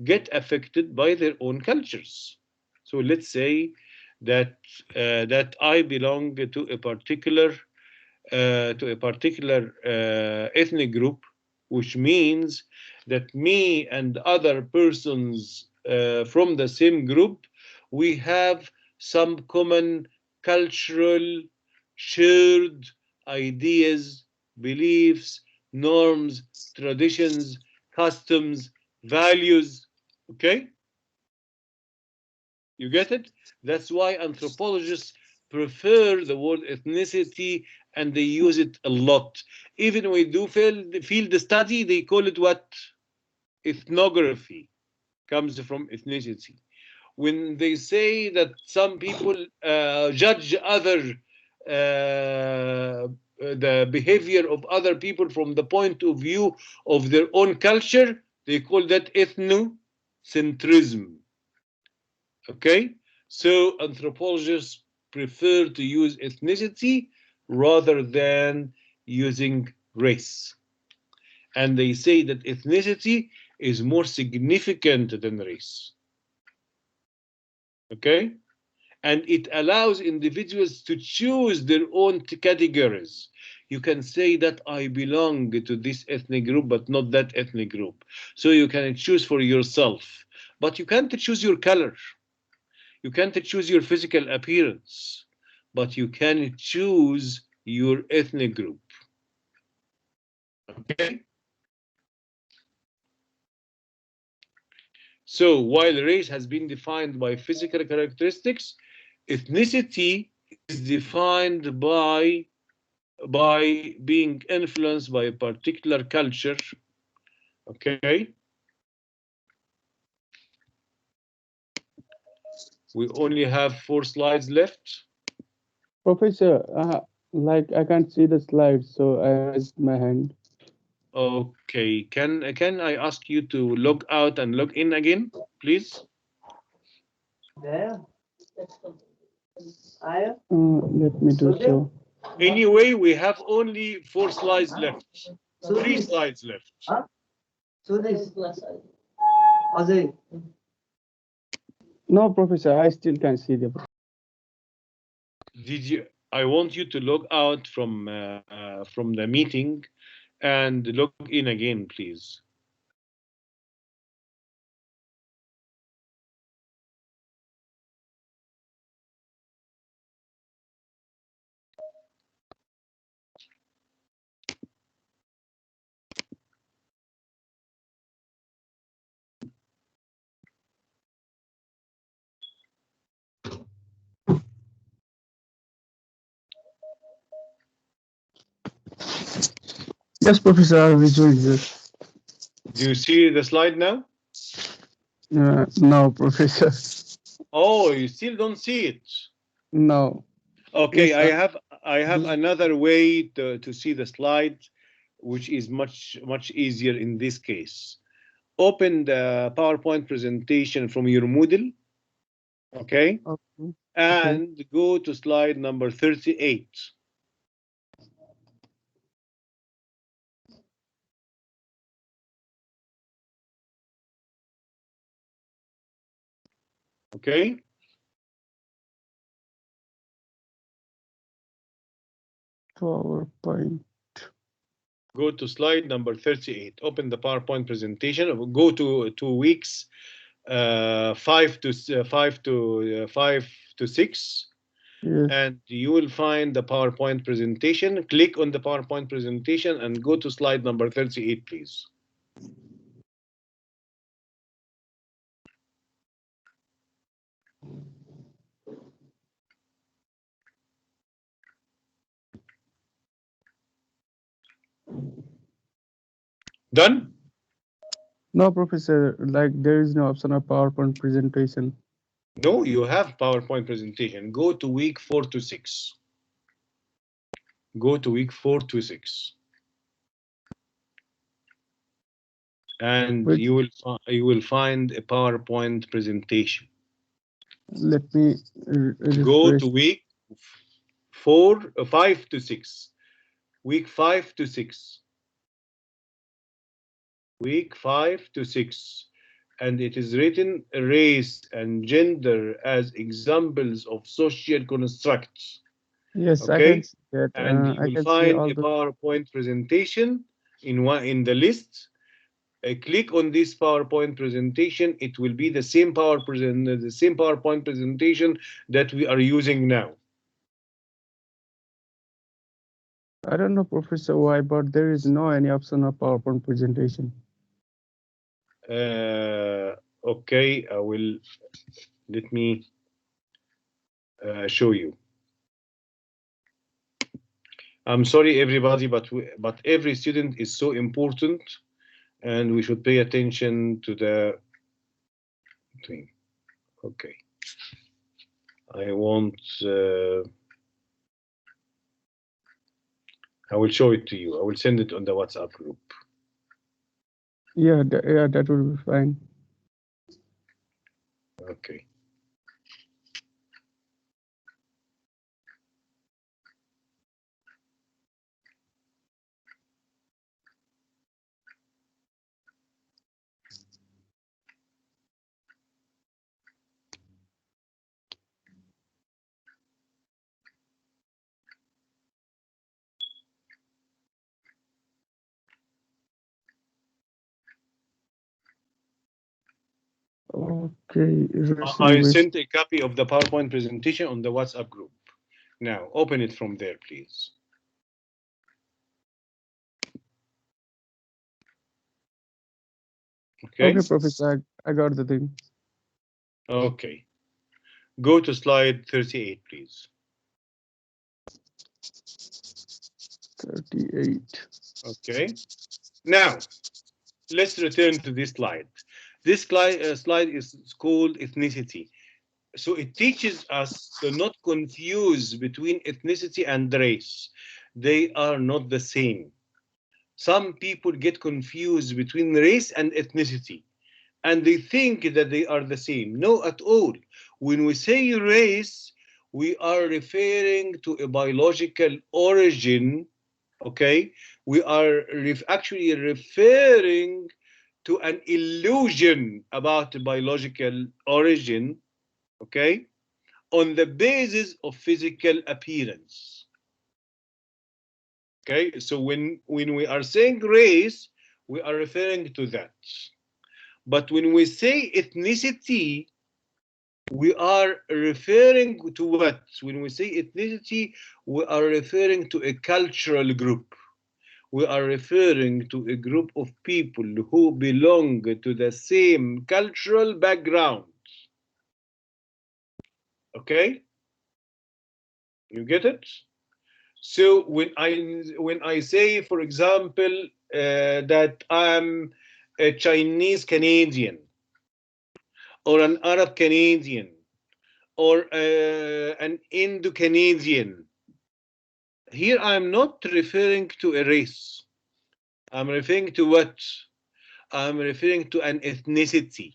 get affected by their own cultures. So let's say that that I belong to a particular ethnic group, which means that me and other persons from the same group, we have some common cultural shared ideas, beliefs, norms, traditions, customs, values. Okay, you get it? That's why anthropologists prefer the word ethnicity and they use it a lot. Even when we do field study, they call it what? Ethnography comes from ethnicity. When they say that some people judge the behavior of other people from the point of view of their own culture, they call that ethnocentrism. Okay, so anthropologists prefer to use ethnicity rather than using race. And they say that ethnicity is more significant than race. Okay, and it allows individuals to choose their own categories. You can say that I belong to this ethnic group, but not that ethnic group. So you can choose for yourself, but you can't choose your color. You can't choose your physical appearance, but you can choose your ethnic group. Okay? So while race has been defined by physical characteristics, ethnicity is defined by being influenced by a particular culture. Okay? We only have 4 slides left. Professor, like I can't see the slides, so I raised my hand. Okay, can I ask you to log out and log in again, please? Let me do so. Anyway, we have only 4 slides left. 3 slides left. No, Professor, I still can't see the. Did you? I want you to log out from the meeting and log in again, please. Yes, Professor, I visualize this. Do you see the slide now? No, Professor. Oh, you still don't see it? No. Okay, Yes, I have another way to see the slide, which is much easier in this case. Open the PowerPoint presentation from your Moodle, okay? Okay. And go to slide number 38. Okay? PowerPoint. Go to slide number 38. Open the PowerPoint presentation. Go to 2 weeks, 5 to 6, Yes. and you will find the PowerPoint presentation. Click on the PowerPoint presentation and go to slide number 38, please. Done? No, Professor, like there is no option of PowerPoint presentation. No, you have PowerPoint presentation. Go to week 4 to 6. Go to week 4 to 6. And Wait. you will find a PowerPoint presentation. Let me Go refresh. to week 5 to 6. Week 5 to 6. Week 5 to 6. And it is written race and gender as examples of social constructs. Yes, I Okay? can see that. And you I will can see find all a the. PowerPoint presentation in the list. Click on this PowerPoint presentation. It will be the same PowerPoint presentation that we are using now. I don't know, Professor, why, but there is no any option of PowerPoint presentation. Okay, I will. Let me show you. I'm sorry, everybody, but every student is so important, and we should pay attention to the thing. Okay. I want. I will show it to you. I will send it on the WhatsApp group. Yeah, that will be fine. Okay. Okay. I sent a copy of the PowerPoint presentation on the WhatsApp group. Now, open it from there, please. Okay, Professor, I got the thing. Okay. Go to slide 38, please. 38. Okay. Now, let's return to this slide. This slide is called ethnicity. So it teaches us to not confuse between ethnicity and race. They are not the same. Some people get confused between race and ethnicity, and they think that they are the same. No, at all. When we say race, we are referring to a biological origin, okay? We are actually referring to an illusion about biological origin, okay, on the basis of physical appearance. Okay, so when we are saying race, we are referring to that. But when we say ethnicity, we are referring to what? When we say ethnicity, we are referring to a cultural group. We are referring to a group of people who belong to the same cultural background. Okay? You get it? So when I say, for example, that I'm a Chinese Canadian, or an Arab Canadian, or an Indo-Canadian, here I'm not referring to a race. I'm referring to what? I'm referring to an ethnicity,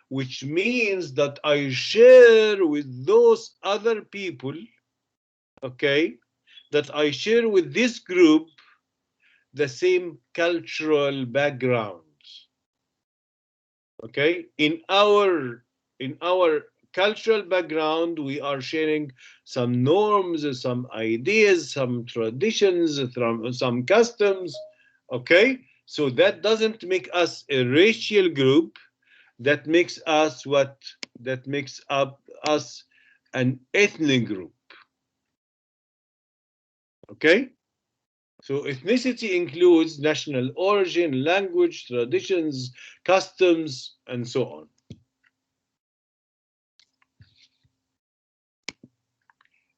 which means that I share with those other people, okay, that I share with this group the same cultural background. Okay, in our cultural background, we are sharing some norms, some ideas, some traditions, some customs. Okay, so that doesn't make us a racial group. That makes us what? That makes up us an ethnic group. Okay, so ethnicity includes national origin, language, traditions, customs, and so on.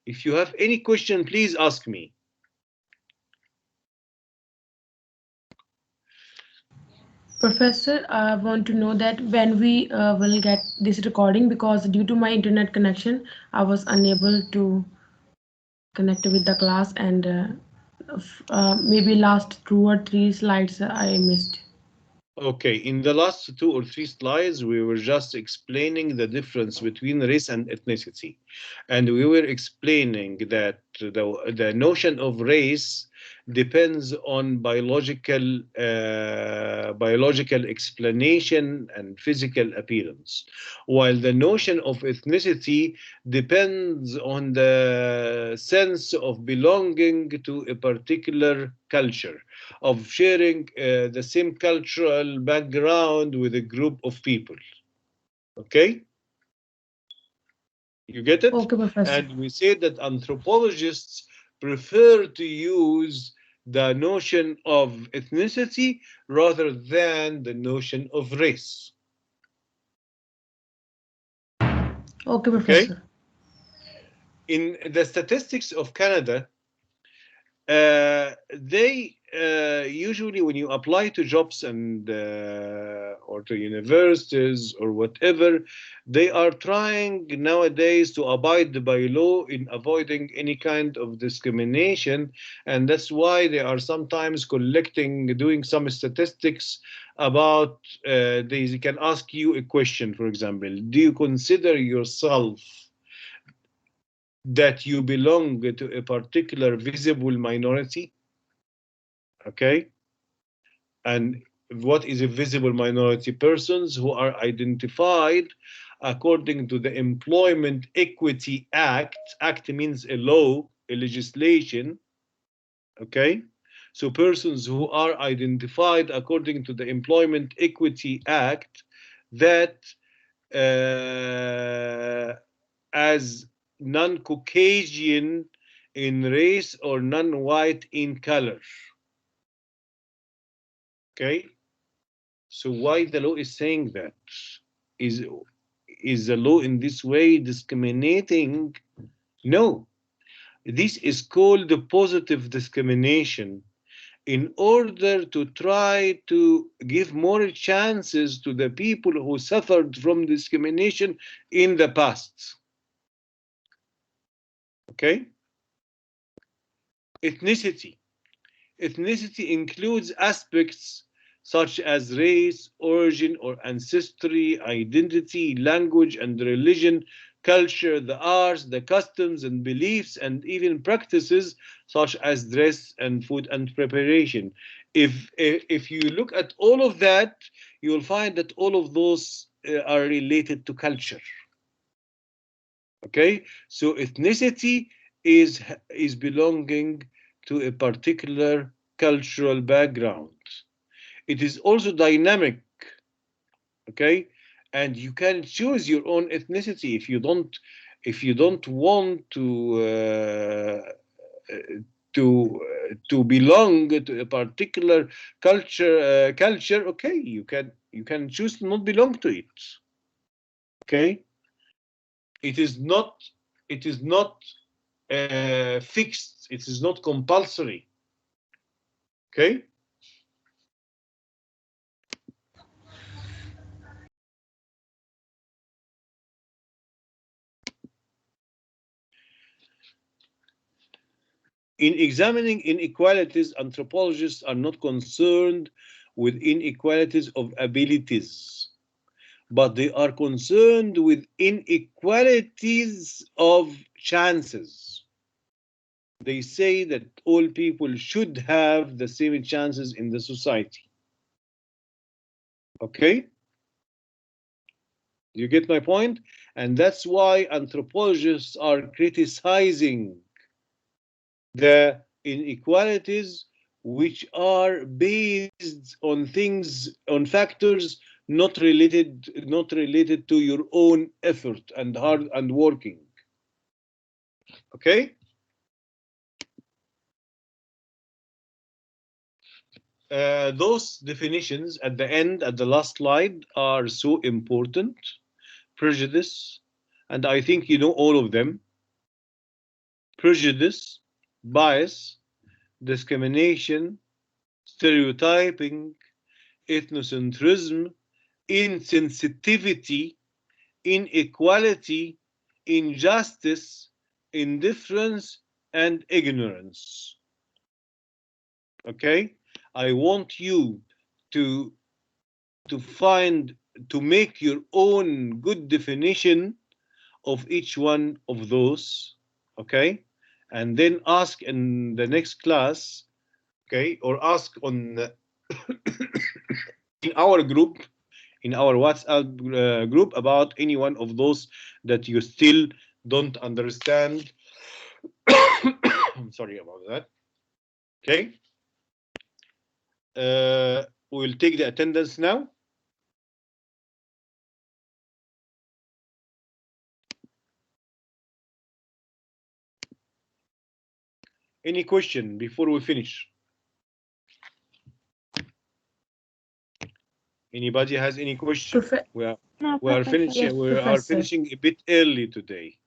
If you have any question, please ask me. Professor, I want to know that when we will get this recording, because due to my internet connection, I was unable to connect with the class, and maybe last 2 or 3 slides I missed. Okay, in the last 2 or 3 slides, we were just explaining the difference between race and ethnicity. And we were explaining that the notion of race depends on biological explanation and physical appearance, while the notion of ethnicity depends on the sense of belonging to a particular culture, of sharing the same cultural background with a group of people. Okay? You get it? Okay, Professor. And we say that anthropologists prefer to use the notion of ethnicity rather than the notion of race. Okay, Professor. Okay? In the statistics of Canada, they usually, when you apply to jobs and or to universities or whatever, they are trying nowadays to abide by law in avoiding any kind of discrimination, and that's why they are sometimes doing some statistics about. They can ask you a question, for example, do you consider yourself that you belong to a particular visible minority? Okay, and what is a visible minority? Persons who are identified according to the Employment Equity Act. Act means a law, a legislation. Okay, so persons who are identified according to the Employment Equity Act, that as non-Caucasian in race or non-white in color. Okay, so why the law is saying that? Is the law in this way discriminating? No, this is called the positive discrimination, in order to try to give more chances to the people who suffered from discrimination in the past. Okay? Ethnicity. Ethnicity includes aspects such as race, origin or ancestry, identity, language and religion, culture, the arts, the customs and beliefs, and even practices such as dress and food and preparation. If you look at all of that, you will find that all of those are related to culture. Okay, so ethnicity is belonging to a particular cultural background. It is also dynamic, okay, and you can choose your own ethnicity if you don't want to belong to a particular culture. Okay, you can choose to not belong to it. Okay, it is not fixed. It is not compulsory. Okay. In examining inequalities, anthropologists are not concerned with inequalities of abilities, but they are concerned with inequalities of chances. They say that all people should have the same chances in the society. Okay? You get my point? And that's why anthropologists are criticizing the inequalities which are based on things, on factors not related to your own effort and hard and working. Okay. Those definitions at the end, at the last slide, are so important. Prejudice, and I think you know all of them. Prejudice, bias, discrimination, stereotyping, ethnocentrism, insensitivity, inequality, injustice, indifference, and ignorance. Okay? I want you to make your own good definition of each one of those, okay? And then ask in the next class, okay, or ask on in our group, in our WhatsApp group, about any one of those that you still don't understand. I'm sorry about that. Okay. We'll take the attendance now. Any question before we finish? Anybody has any question? We are finishing. Yes, we are Professor. finishing a bit early today.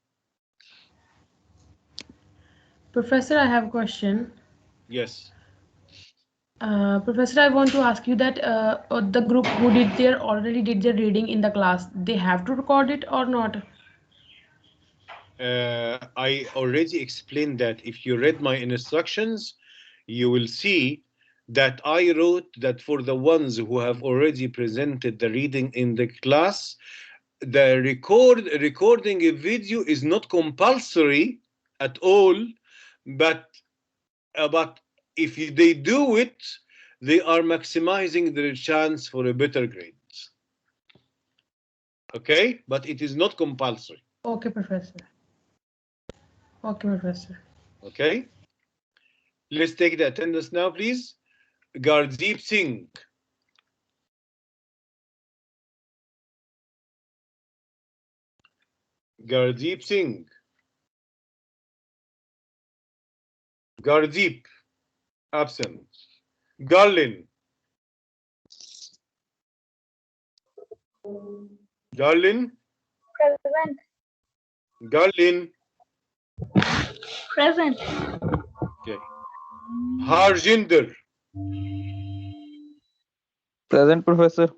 Professor, I have a question. Yes. Professor, I want to ask you that the group who already did their reading in the class, they have to record it or not? I already explained that. If you read my instructions, you will see that I wrote that for the ones who have already presented the reading in the class, the recording a video is not compulsory at all, but if they do it, they are maximizing their chance for a better grade. Okay, but it is not compulsory. Okay, Professor. Okay, Professor. Okay, let's take the attendance now, please. Gardeep Singh. Gardeep Singh. Gardeep, absent. Garlin. Garlin. Present. Garlin. Present. Okay. Harjinder. Present, Professor.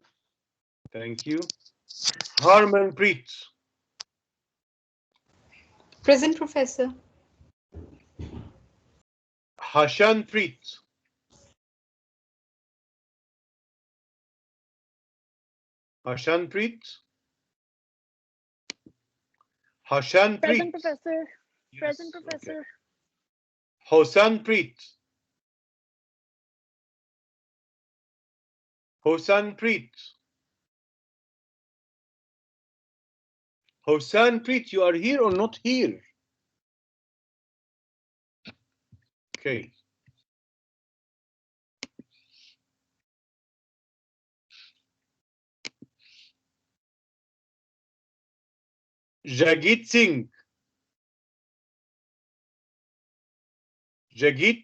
Thank you. Harmanpreet. Present, Professor. Hashanpreet. Hashanpreet. Hashanpreet. Present, Professor. Yes, Present, Professor. Okay. Hosanpreet. Hosanpreet. Hosanpreet, you are here or not here? Okay. Jagit Singh. Jagit.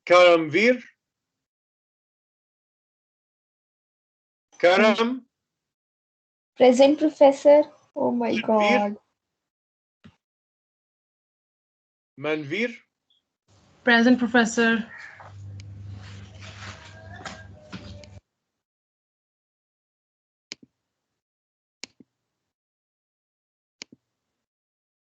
Karamveer. Karam. Present, Professor. Oh my God. Manveer? Present, Professor.